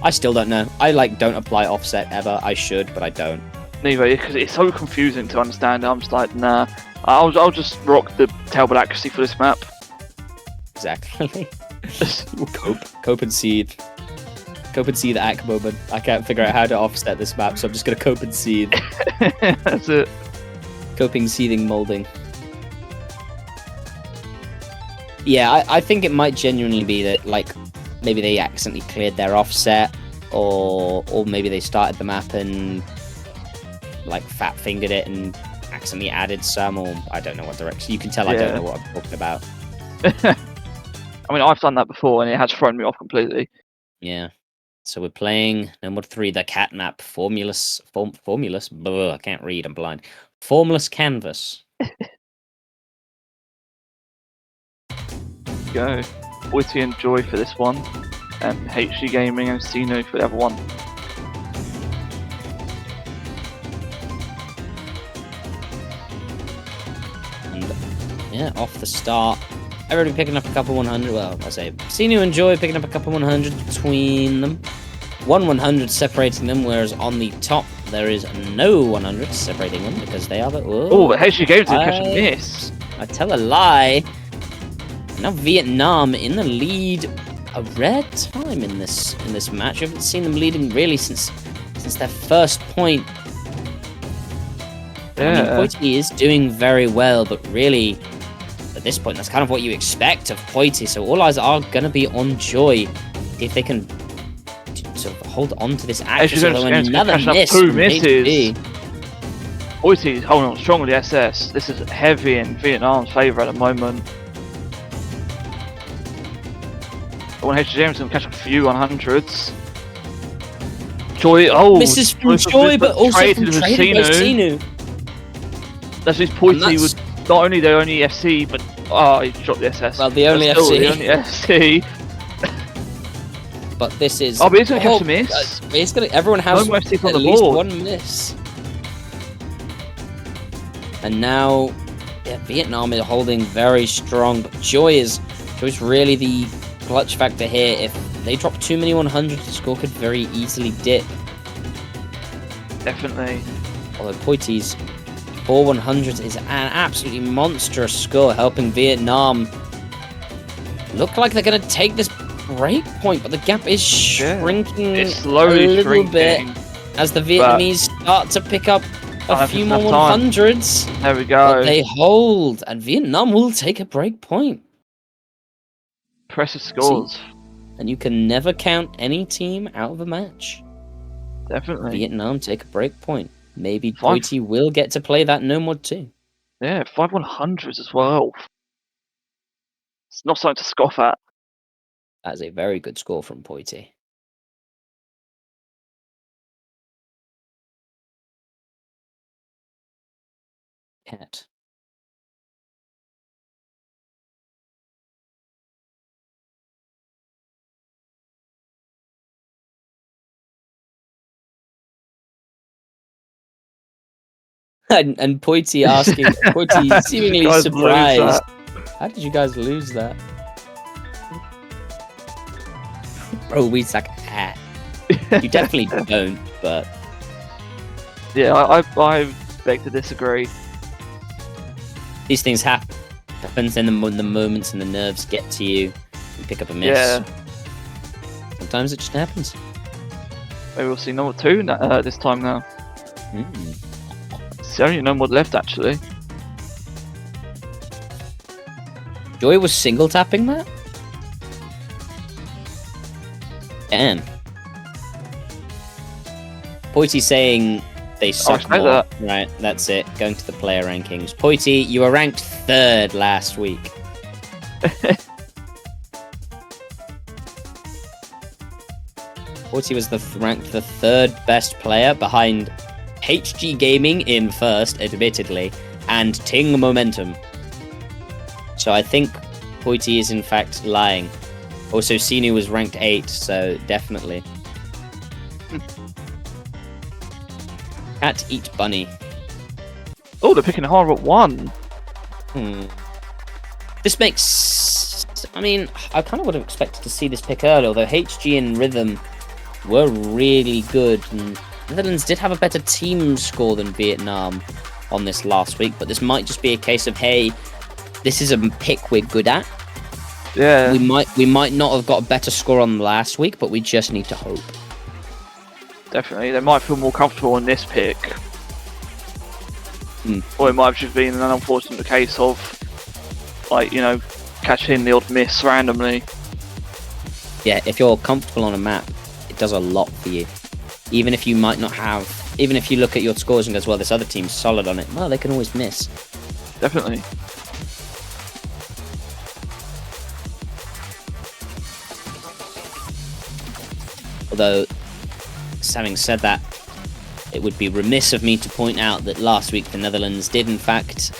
Speaker 1: I still don't know. I don't apply offset ever. I should, but I don't.
Speaker 2: Neither, because it's so confusing to understand. I'm just like, nah. I'll just rock the tailball accuracy for this map.
Speaker 1: Exactly. Cope and seed. Cope and seed act moment. I can't figure out how to offset this map, so I'm just gonna cope and seed.
Speaker 2: That's it.
Speaker 1: Coping, seething, molding. Yeah, I think it might genuinely be that, like, maybe they accidentally cleared their offset, or maybe they started the map and, like, fat-fingered it and accidentally added some, or I don't know what direction. You can tell I don't know what I'm talking about.
Speaker 2: I mean, I've done that before, and it has thrown me off completely.
Speaker 1: Yeah. So we're playing number 3, the cat map, formulous. I can't read, I'm blind. Formless canvas.
Speaker 2: Go. Witty and Joy for this one, and HG Gaming and Sino for the other one.
Speaker 1: And, yeah, off the start. Everybody picking up a couple 100. Well, I say Sino and Joy picking up a couple 100 between them. 100 separating them, whereas on the top there is no 100 separating them because they are the.
Speaker 2: Oh, but HG Gaming didn't catch a miss.
Speaker 1: I tell a lie. Now Vietnam in the lead a rare time in this match. We haven't seen them leading really since their first point.
Speaker 2: Yeah.
Speaker 1: I mean, Poity is doing very well, but really at this point that's kind of what you expect of Poity. So all eyes are gonna be on Joy if they can sort of hold on to this action. Another miss.
Speaker 2: 2 misses. Poity's holding on strong with the SS. This is heavy in Vietnam's favour at the moment. When HG James can catch a few 100s. Joy,
Speaker 1: misses from Joy, but also from traded by Sino.
Speaker 2: That's his Poity was not only the only FC, but he dropped the SS.
Speaker 1: Well, the only FC.
Speaker 2: The only FC.
Speaker 1: But this is.
Speaker 2: But he's gonna catch a miss.
Speaker 1: He's gonna. Everyone has
Speaker 2: at
Speaker 1: least one miss. And now, yeah, Vietnam is holding very strong. But Joy's really the clutch factor here. If they drop too many 100, the score could very easily dip.
Speaker 2: Definitely.
Speaker 1: Although Poity's 4 100s is an absolutely monstrous score, helping Vietnam look like they're going to take this break point, but the gap is shrinking
Speaker 2: it's slowly
Speaker 1: a little
Speaker 2: shrinking,
Speaker 1: bit as the Vietnamese start to pick up a few more 100s.
Speaker 2: There we go.
Speaker 1: But they hold, and Vietnam will take a break point.
Speaker 2: Impressive scores.
Speaker 1: See? And you can never count any team out of a match.
Speaker 2: Definitely.
Speaker 1: Vietnam take a break point. Maybe Poity will get to play that no mod too.
Speaker 2: Yeah, 5 100s as well. It's not something to scoff at.
Speaker 1: That is a very good score from Poity. Cat. And Poity asking, Poity seemingly surprised. How did you guys lose that? Bro, we suck at. You definitely don't, but
Speaker 2: yeah, I beg to disagree.
Speaker 1: These things happen. Happens in the moments and the nerves get to you. You pick up a miss.
Speaker 2: Yeah.
Speaker 1: Sometimes it just happens.
Speaker 2: Maybe we'll see number 2 this time now. It's only no mod left actually.
Speaker 1: Joy was single tapping that? Damn. Poity saying they suck more.
Speaker 2: That.
Speaker 1: Right, that's it. Going to the player rankings. Poity, you were ranked 3rd last week. Poity was ranked the 3rd best player behind HG Gaming in 1st, admittedly, and Ting Momentum. So I think Poity is in fact lying. Also, Sinu was ranked 8, so definitely. Cat eat bunny.
Speaker 2: Oh, they're picking hard at 1.
Speaker 1: This makes... I mean, I kind of would have expected to see this pick early, although HG and Rhythm were really good. And Netherlands did have a better team score than Vietnam on this last week, but this might just be a case of, hey, this is a pick we're good at.
Speaker 2: Yeah.
Speaker 1: We might not have got a better score on last week, but we just need to hope.
Speaker 2: Definitely, they might feel more comfortable in this pick. Or it might have just been an unfortunate case of, like, you know, catching the odd miss randomly.
Speaker 1: Yeah, if you're comfortable on a map, it does a lot for you. Even if you might not have, even if you look at your scores and goes, well, this other team's solid on it, well, they can always miss.
Speaker 2: Definitely.
Speaker 1: Although, having said that, it would be remiss of me to point out that last week the Netherlands did in fact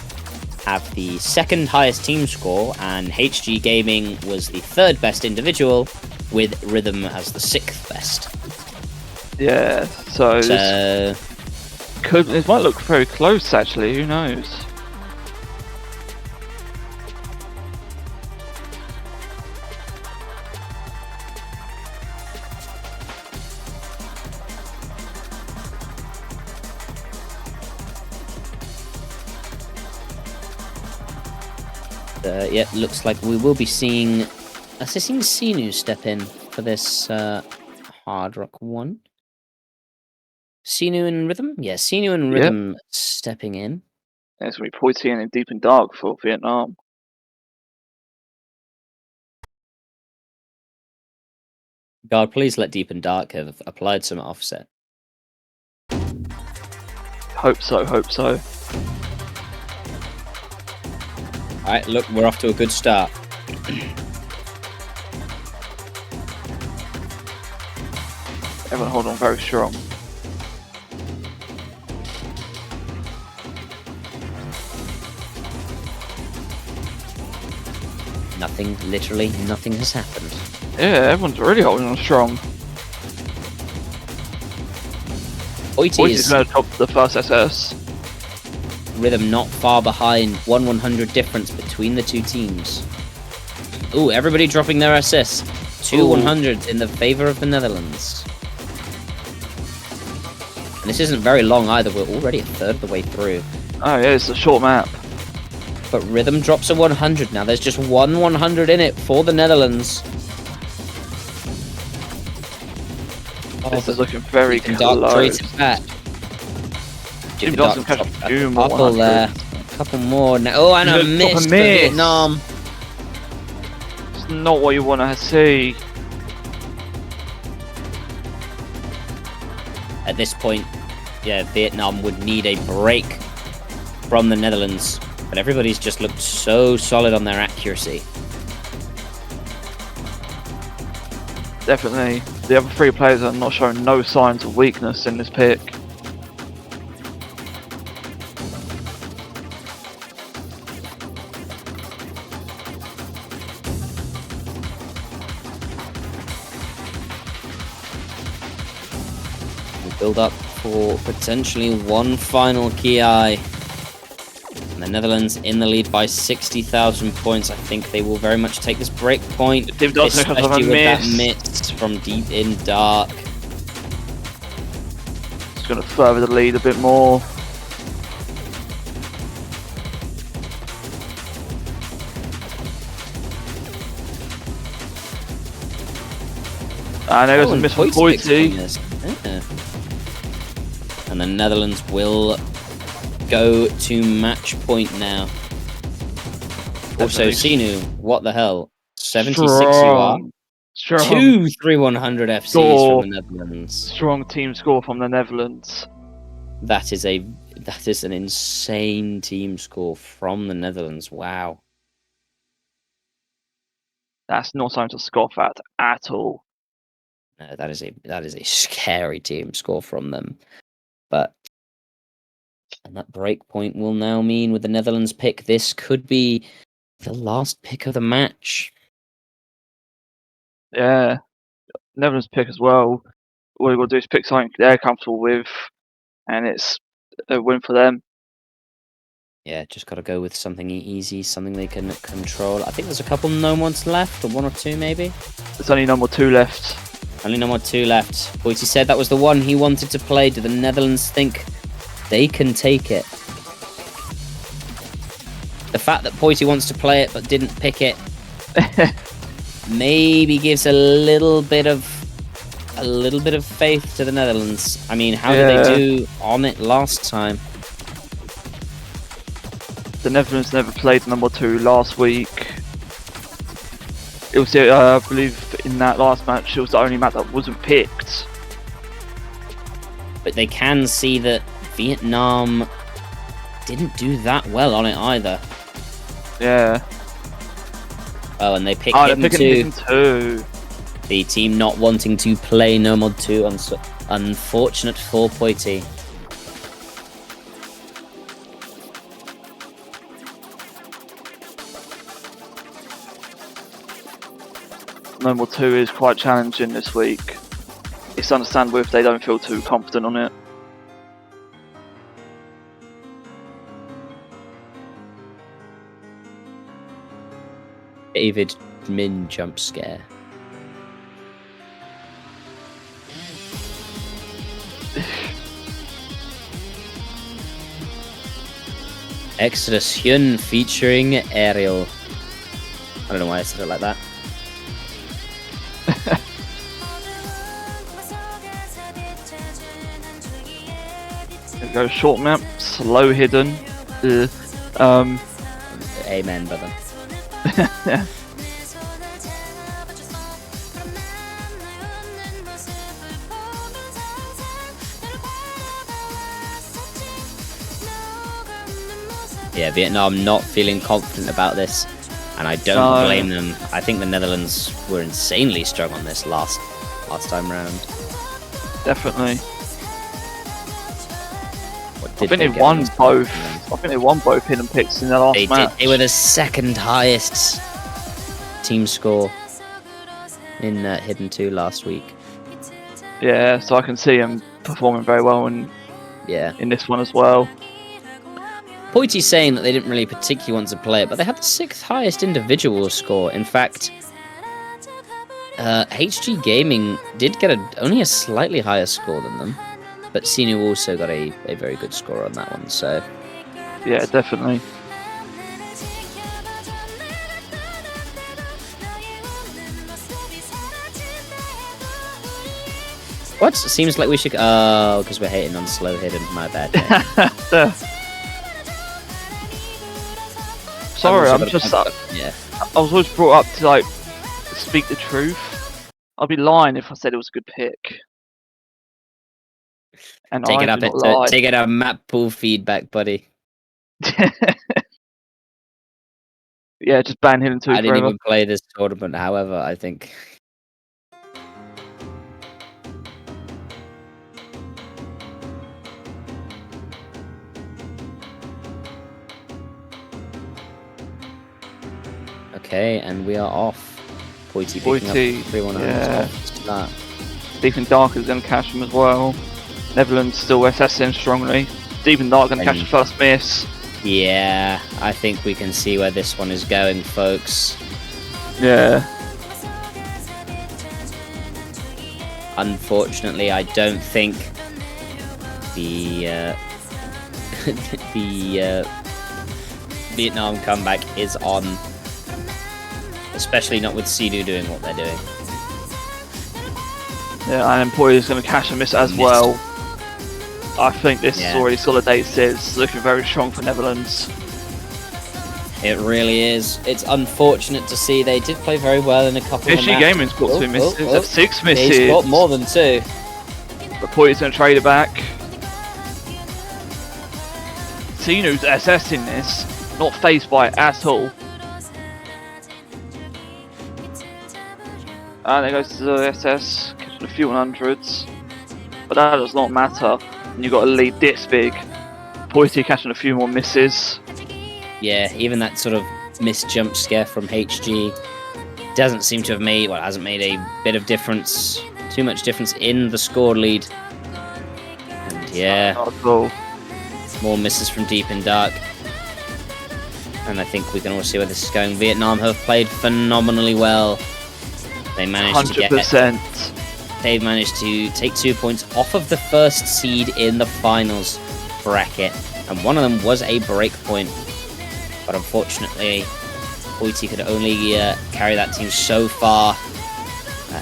Speaker 1: have the second highest team score, and HG Gaming was the third best individual, with Rhythm as the sixth best.
Speaker 2: Yeah, so this might look very close actually, who knows?
Speaker 1: Yeah, looks like we will be seeing Assisting Sinu step in for this Hard Rock one. Sinu and Rhythm? Yeah, Sinu and Rhythm stepping in.
Speaker 2: There's going to be Poity and Deep and Dark for Vietnam.
Speaker 1: God, please let Deep and Dark have applied some offset.
Speaker 2: Hope so, hope so.
Speaker 1: Alright, look, we're off to a good start.
Speaker 2: Everyone hold on very strong.
Speaker 1: Nothing, literally nothing has happened.
Speaker 2: Yeah, everyone's really holding on strong.
Speaker 1: Poity's
Speaker 2: going to top the first SS.
Speaker 1: Rhythm not far behind, 1/100 difference between the two teams. Ooh, everybody dropping their SS. 2 100s in the favour of the Netherlands. And this isn't very long either, we're already a third of the way through.
Speaker 2: Oh yeah, it's a short map.
Speaker 1: But Rhythm drops a 100 now, there's just 1/100 in it for the Netherlands.
Speaker 2: This is looking very close.
Speaker 1: Dark trades it back.
Speaker 2: Jim doesn't catch a few more.
Speaker 1: Couple there. A couple more now. Oh, and a miss for Vietnam.
Speaker 2: It's not what you want to see.
Speaker 1: At this point, yeah, Vietnam would need a break from the Netherlands. But everybody's just looked so solid on their accuracy.
Speaker 2: Definitely. The other three players are not showing no signs of weakness in this pick.
Speaker 1: Build up for potentially one final Ki. And the Netherlands in the lead by 60,000 points. I think they will very much take this break point, especially with that miss from Deep in Dark.
Speaker 2: It's going to further the lead a bit more. And there goes a miss from Poity.
Speaker 1: Yeah. And the Netherlands will go to match point now. Also, Sinu, what the hell? 76 you are.
Speaker 2: Strong.
Speaker 1: 2 3/100 FCs from the Netherlands.
Speaker 2: Strong team score from the Netherlands.
Speaker 1: That is an insane team score from the Netherlands. Wow.
Speaker 2: That's not something to scoff at all.
Speaker 1: No, that is a scary team score from them. And that break point will now mean with the Netherlands pick, this could be the last pick of the match.
Speaker 2: Yeah, Netherlands pick as well. What we've got to do is pick something they're comfortable with, and it's a win for them.
Speaker 1: Yeah, just got to go with something easy, something they can control. I think there's a couple no ones left, or 1 or 2 maybe.
Speaker 2: There's only number 2 left.
Speaker 1: Only number 2 left. Poity said that was the one he wanted to play. Do the Netherlands think they can take it? The fact that Poity wants to play it but didn't pick it maybe gives a little bit of faith to the Netherlands. I mean, how did they do on it last time?
Speaker 2: The Netherlands never played number 2 last week. It was, I believe, in that last match, it was the only map that wasn't picked.
Speaker 1: But they can see that Vietnam didn't do that well on it either.
Speaker 2: Yeah.
Speaker 1: Oh, and they picked
Speaker 2: They're
Speaker 1: Hidden
Speaker 2: picking
Speaker 1: 2.
Speaker 2: Hidden 2.
Speaker 1: The team not wanting to play No Mod 2. Unfortunate for Poity.
Speaker 2: No Mod 2 is quite challenging this week. It's understandable if they don't feel too confident on it.
Speaker 1: David Min jump scare. Exodus Hyun featuring Ariel. I don't know why I said it like that.
Speaker 2: There we go, short map, slow hidden.
Speaker 1: Amen, brother.
Speaker 2: Yeah.
Speaker 1: Yeah, Vietnam not feeling confident about this, and I don't blame them. I think the Netherlands were insanely strong on this last time round.
Speaker 2: Definitely.
Speaker 1: I
Speaker 2: think they won both. I think they won both hidden picks in their last match.
Speaker 1: They were the second highest team score in Hidden 2 last week.
Speaker 2: Yeah, so I can see them performing very well in this one as well.
Speaker 1: Poity's saying that they didn't really particularly want to play it, but they had the 6th highest individual score. In fact, HG Gaming did get only a slightly higher score than them, but Sinu also got a very good score on that one, so...
Speaker 2: Yeah, definitely.
Speaker 1: What? Seems like we should... Oh, because we're hating on slow hidden. My bad.
Speaker 2: Sorry, I'm just...
Speaker 1: yeah.
Speaker 2: I was always brought up to, like, speak the truth. I'd be lying if I said it was a good pick. And
Speaker 1: take it up map pool feedback, buddy.
Speaker 2: Yeah, just ban Hidden 2
Speaker 1: I
Speaker 2: forever.
Speaker 1: didn't even play this tournament, however, I think... Okay, and we are off. Poity picking up 3-1
Speaker 2: yeah. Deep and Dark is going to catch him as well. Netherlands still SSing strongly. Deep and Dark going to catch the first miss.
Speaker 1: Yeah, I think we can see where this one is going, folks.
Speaker 2: Yeah.
Speaker 1: Unfortunately, I don't think the Vietnam comeback is on. Especially not with Sidu doing what they're doing.
Speaker 2: Yeah, and Poity is going to catch and miss as well. I think this is already solidates it. It's looking very strong for Netherlands.
Speaker 1: It really is. It's unfortunate to see. They did play very well in a couple of matches.
Speaker 2: HG Gaming's got 2 misses. They have 6 misses.
Speaker 1: He's got more than 2.
Speaker 2: But Poity's going to trade it back. Sinu's SSing this. Not phased by it at all. And there goes to the SS, catching a few 100s. But that does not matter. And you've got a lead this big. Poity catching a few more misses.
Speaker 1: Yeah, even that sort of missed jump scare from HG doesn't seem to have made, well, hasn't made a bit of difference, too much difference in the score lead. And yeah,
Speaker 2: not at all.
Speaker 1: More misses from Deep and Dark. And I think we can all see where this is going. Vietnam have played phenomenally well. They managed
Speaker 2: 100%.
Speaker 1: They've managed to take 2 points off of the first seed in the finals bracket, and one of them was a break point. But unfortunately, Poity could only carry that team so far.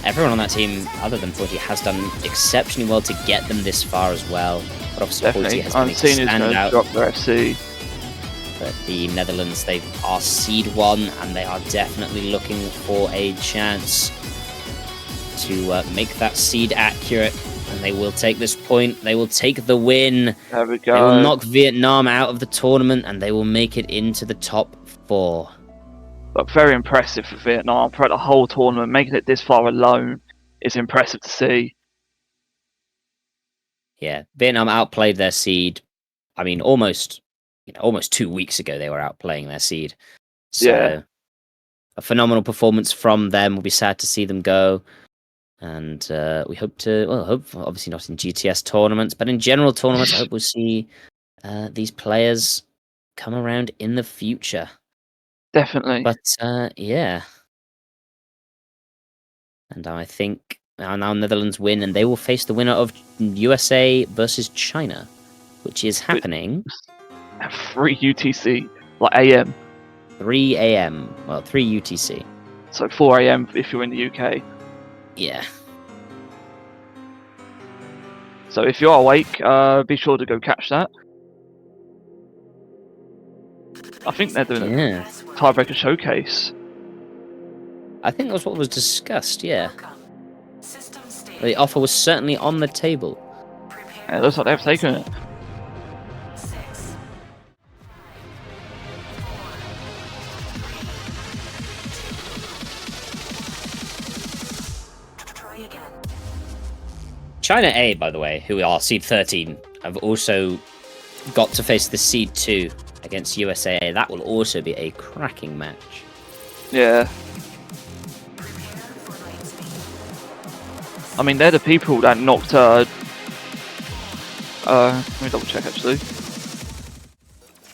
Speaker 1: Everyone on that team, other than Poity, has done exceptionally well to get them this far as well. But obviously, Poity has been a standout.
Speaker 2: Drop their FC.
Speaker 1: But the Netherlands, they are seed 1, and they are definitely looking for a chance to make that seed accurate. And they will take this point. They will take the win.
Speaker 2: There we go.
Speaker 1: They will knock Vietnam out of the tournament, and they will make it into the top 4.
Speaker 2: But very impressive for Vietnam throughout the whole tournament. Making it this far alone is impressive to see.
Speaker 1: Yeah, Vietnam outplayed their seed. I mean, almost 2 weeks ago they were outplaying their seed. So,
Speaker 2: Yeah.
Speaker 1: a phenomenal performance from them. We'll be sad to see them go. And we hope obviously not in GTS tournaments, but in general tournaments, I hope we'll see these players come around in the future.
Speaker 2: Definitely.
Speaker 1: But yeah. And I think now Netherlands win, and they will face the winner of USA versus China, which is happening
Speaker 2: at 3 UTC, like AM.
Speaker 1: 3 AM. Well, 3 UTC.
Speaker 2: So 4 AM if you're in the UK.
Speaker 1: Yeah.
Speaker 2: So if you're awake, be sure to go catch that. I think they're doing a tiebreaker showcase.
Speaker 1: I think that's what was discussed, yeah. The offer was certainly on the table.
Speaker 2: Yeah, it looks like they've taken it.
Speaker 1: China A, by the way, who are seed 13, have also got to face the seed 2 against USA. That will also be a cracking match.
Speaker 2: Yeah. I mean, they're the people that knocked, let me double check actually.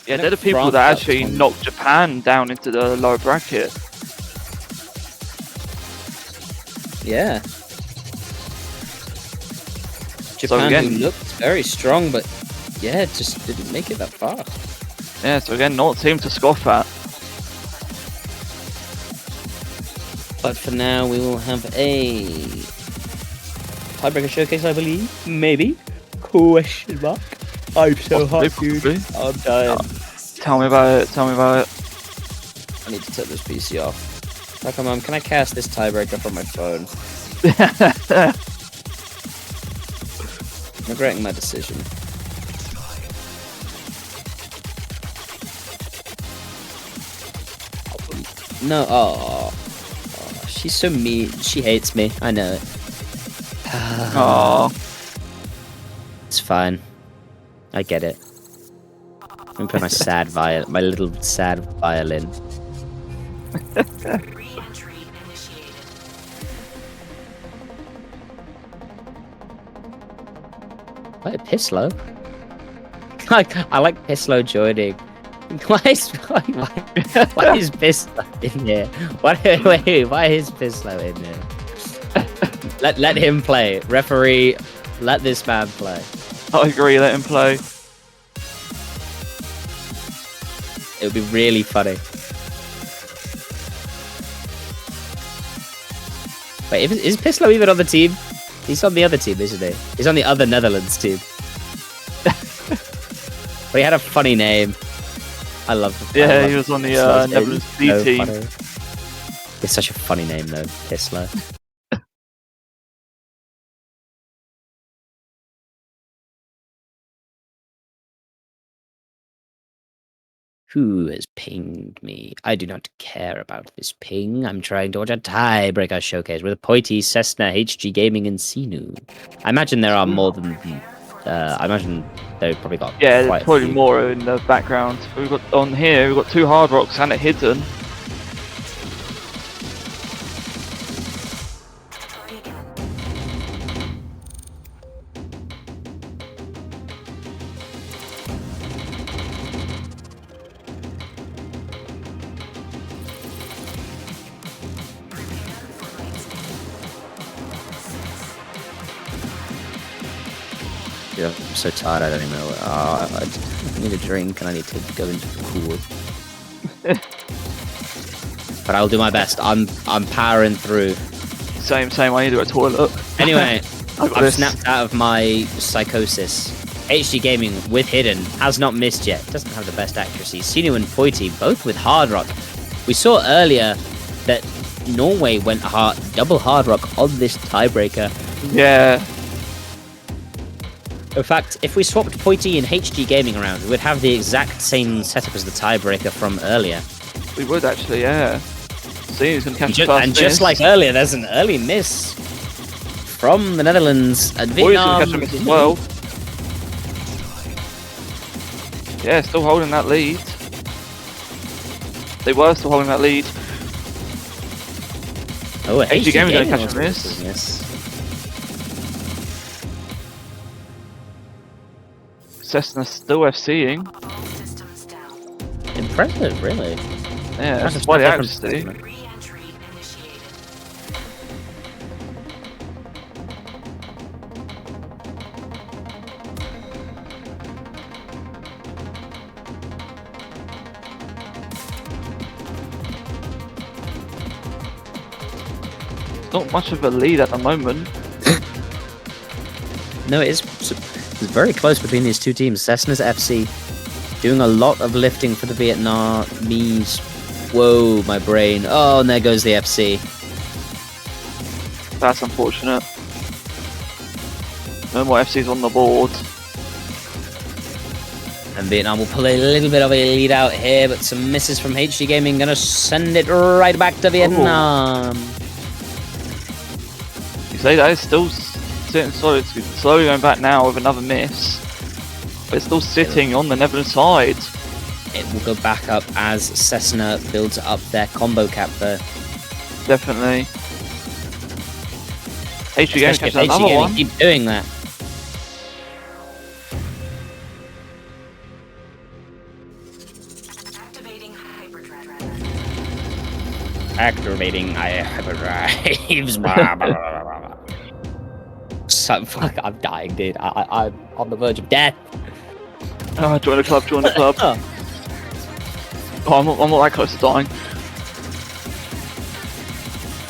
Speaker 2: Yeah, they're the people that actually knocked Japan down into the lower bracket.
Speaker 1: Yeah. Japan, who looked very strong, but yeah, just didn't make it that far.
Speaker 2: Yeah, so again, not a team to scoff at.
Speaker 1: But for now, we will have a tiebreaker showcase, I believe. Maybe. Question mark. I'm so hot, dude. I'm dying.
Speaker 2: Tell me about it. Tell me about it.
Speaker 1: I need to turn this PC off. Come on, can I cast this tiebreaker from my phone? I'm regretting my decision. No, oh, she's so mean. She hates me. I know it.
Speaker 2: Oh,
Speaker 1: it's fine. I get it. Let me play my sad violin, my little sad violin. Wait, Pislow? I like Pislow joining. Why is Pislow in here? Why is Pislow in here? Let him play. Referee, let this man play.
Speaker 2: I agree, let him play.
Speaker 1: It would be really funny. Wait, is Pislow even on the team? He's on the other team, isn't he? He's on the other Netherlands team. But he had a funny name. I love it.
Speaker 2: Yeah, he was on the Netherlands B team.
Speaker 1: Funny. It's such a funny name, though, Pislow. Who has pinged me? I do not care about this ping. I'm trying to watch a tiebreaker showcase with Poity, Cessna, HG Gaming, and Sinu. I imagine there are more than... I imagine they've probably got
Speaker 2: yeah,
Speaker 1: quite
Speaker 2: there's probably
Speaker 1: a few.
Speaker 2: more in the background. We've got on here, we've got 2 Hard Rocks and a Hidden.
Speaker 1: Yeah, I'm so tired, I don't even know. I need a drink and I need to go into the pool. But I'll do my best. I'm powering through.
Speaker 2: Same, I need to go to a toilet.
Speaker 1: Anyway, I've snapped out of my psychosis. HD Gaming with Hidden has not missed yet. Doesn't have the best accuracy. Sinu and Poity both with Hard Rock. We saw earlier that Norway went double Hard Rock on this tiebreaker.
Speaker 2: Yeah.
Speaker 1: In fact, if we swapped Poity and HD Gaming around, we would have the exact same setup as the tiebreaker from earlier.
Speaker 2: We would actually, yeah. See, he's going to catch the first
Speaker 1: And
Speaker 2: miss.
Speaker 1: just like earlier, there's an early miss from the Netherlands and Vietnam.
Speaker 2: Poity's going to catch a miss as well. Yeah, still holding that lead. They were still holding that lead.
Speaker 1: Oh,
Speaker 2: HD Gaming going to catch
Speaker 1: also
Speaker 2: a miss. Cessna still FCing.
Speaker 1: Impressive, really.
Speaker 2: Yeah,
Speaker 1: That's
Speaker 2: that's why the
Speaker 1: quite
Speaker 2: accuracy.
Speaker 1: different.
Speaker 2: Not much of a lead at the moment.
Speaker 1: No, it's very close between these two teams. Cessna's FC doing a lot of lifting for the Vietnamese. Whoa, my brain. Oh, and there goes the FC.
Speaker 2: That's unfortunate. No more FCs on the board.
Speaker 1: And Vietnam will pull a little bit of a lead out here, but some misses from HD Gaming gonna send it right back to Vietnam.
Speaker 2: You say that is still sitting solid, slowly going back now with another miss. But it's still sitting on the Netherlands side.
Speaker 1: It will go back up as Cessna builds up their combo cap though.
Speaker 2: Definitely. HD Gaming catches
Speaker 1: HD
Speaker 2: another
Speaker 1: Gaming
Speaker 2: one.
Speaker 1: keep doing that. Activating hyperdrives. So fuck, I'm dying, dude. I'm on the verge of death.
Speaker 2: Oh, join the club, join the club. Oh, I'm not that close to dying.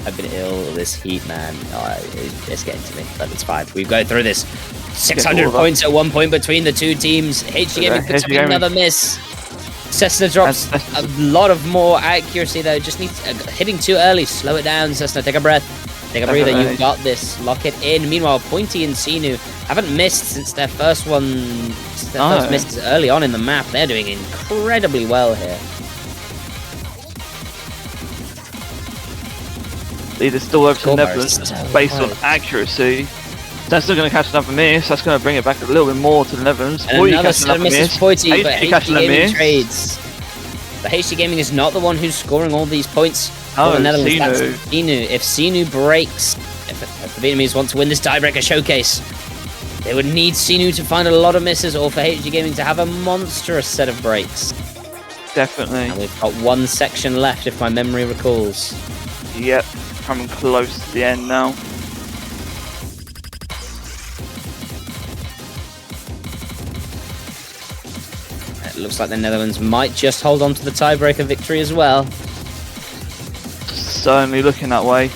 Speaker 1: I've been ill this heat, man. Oh, it's getting to me, but it's fine. We go through this. 600 points at one point between the two teams. HD Gaming puts up another miss. Cessna drops a lot of more accuracy though. Just needs hitting too early. Slow it down, Cessna. Take a breath. Take a breather. You've got this. Lock it in. Meanwhile, Poity and Sinu haven't missed since their first first misses early on in the map. They're doing incredibly well here.
Speaker 2: Lead is still over to the
Speaker 1: Scorebar
Speaker 2: Netherlands
Speaker 1: is so
Speaker 2: based on
Speaker 1: close.
Speaker 2: accuracy. That's still going to catch another miss. That's going to bring it back a little bit more to the Netherlands.
Speaker 1: And another set of misses Poity, but
Speaker 2: catching
Speaker 1: HD
Speaker 2: a
Speaker 1: Gaming
Speaker 2: miss.
Speaker 1: trades. But HD Gaming is not the one who's scoring all these points for the Netherlands. That's Sinu. If Sinu breaks, if the Vietnamese want to win this tiebreaker showcase, they would need Sinu to find a lot of misses or for HD Gaming to have a monstrous set of breaks.
Speaker 2: Definitely.
Speaker 1: And we've got one section left, if my memory recalls.
Speaker 2: Yep, coming close to the end now.
Speaker 1: It looks like the Netherlands might just hold on to the tiebreaker victory as well.
Speaker 2: Certainly looking that way.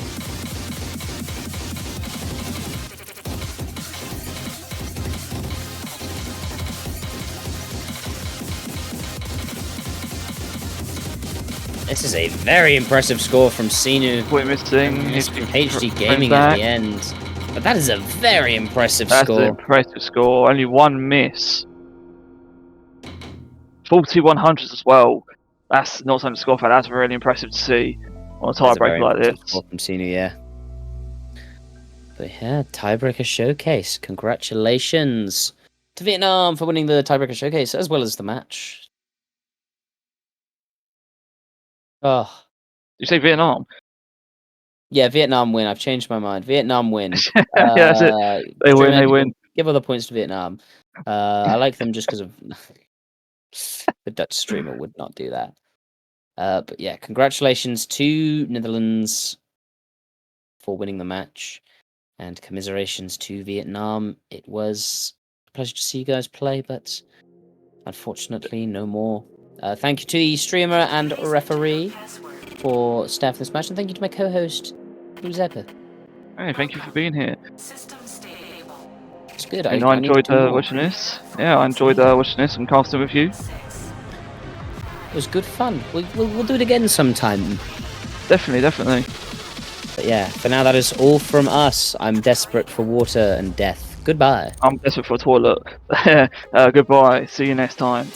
Speaker 1: This is a very impressive score from Sinu.
Speaker 2: We're missing.
Speaker 1: It's from HD Gaming at the end. But that is a very impressive score.
Speaker 2: That's an impressive score. Only one miss. 4100s as well. That's not something to score for. That's really impressive to see on a tiebreaker like this.
Speaker 1: Score from Sinu, yeah. But yeah, tiebreaker showcase. Congratulations to Vietnam for winning the tiebreaker showcase as well as the match. Oh.
Speaker 2: Did you say Vietnam?
Speaker 1: Yeah, Vietnam win. I've changed my mind. Vietnam win.
Speaker 2: Yeah, that's it. They win, they win.
Speaker 1: Give all the points to Vietnam. I like them just because of... the Dutch streamer would not do that. But yeah, congratulations to Netherlands for winning the match. And commiserations to Vietnam. It was a pleasure to see you guys play, but unfortunately, no more. Thank you to the streamer and referee for staff this match, and thank you to my co-host, XxbluezaperxX.
Speaker 2: Hey, thank you for being here.
Speaker 1: It's good.
Speaker 2: And
Speaker 1: I
Speaker 2: I
Speaker 1: need to
Speaker 2: enjoyed
Speaker 1: do more.
Speaker 2: watching this. Yeah, I enjoyed watching this and casting with you.
Speaker 1: It was good fun. We'll do it again sometime.
Speaker 2: Definitely, definitely.
Speaker 1: But yeah, for now that is all from us. I'm desperate for water and death. Goodbye.
Speaker 2: I'm desperate for a toilet. Goodbye. See you next time.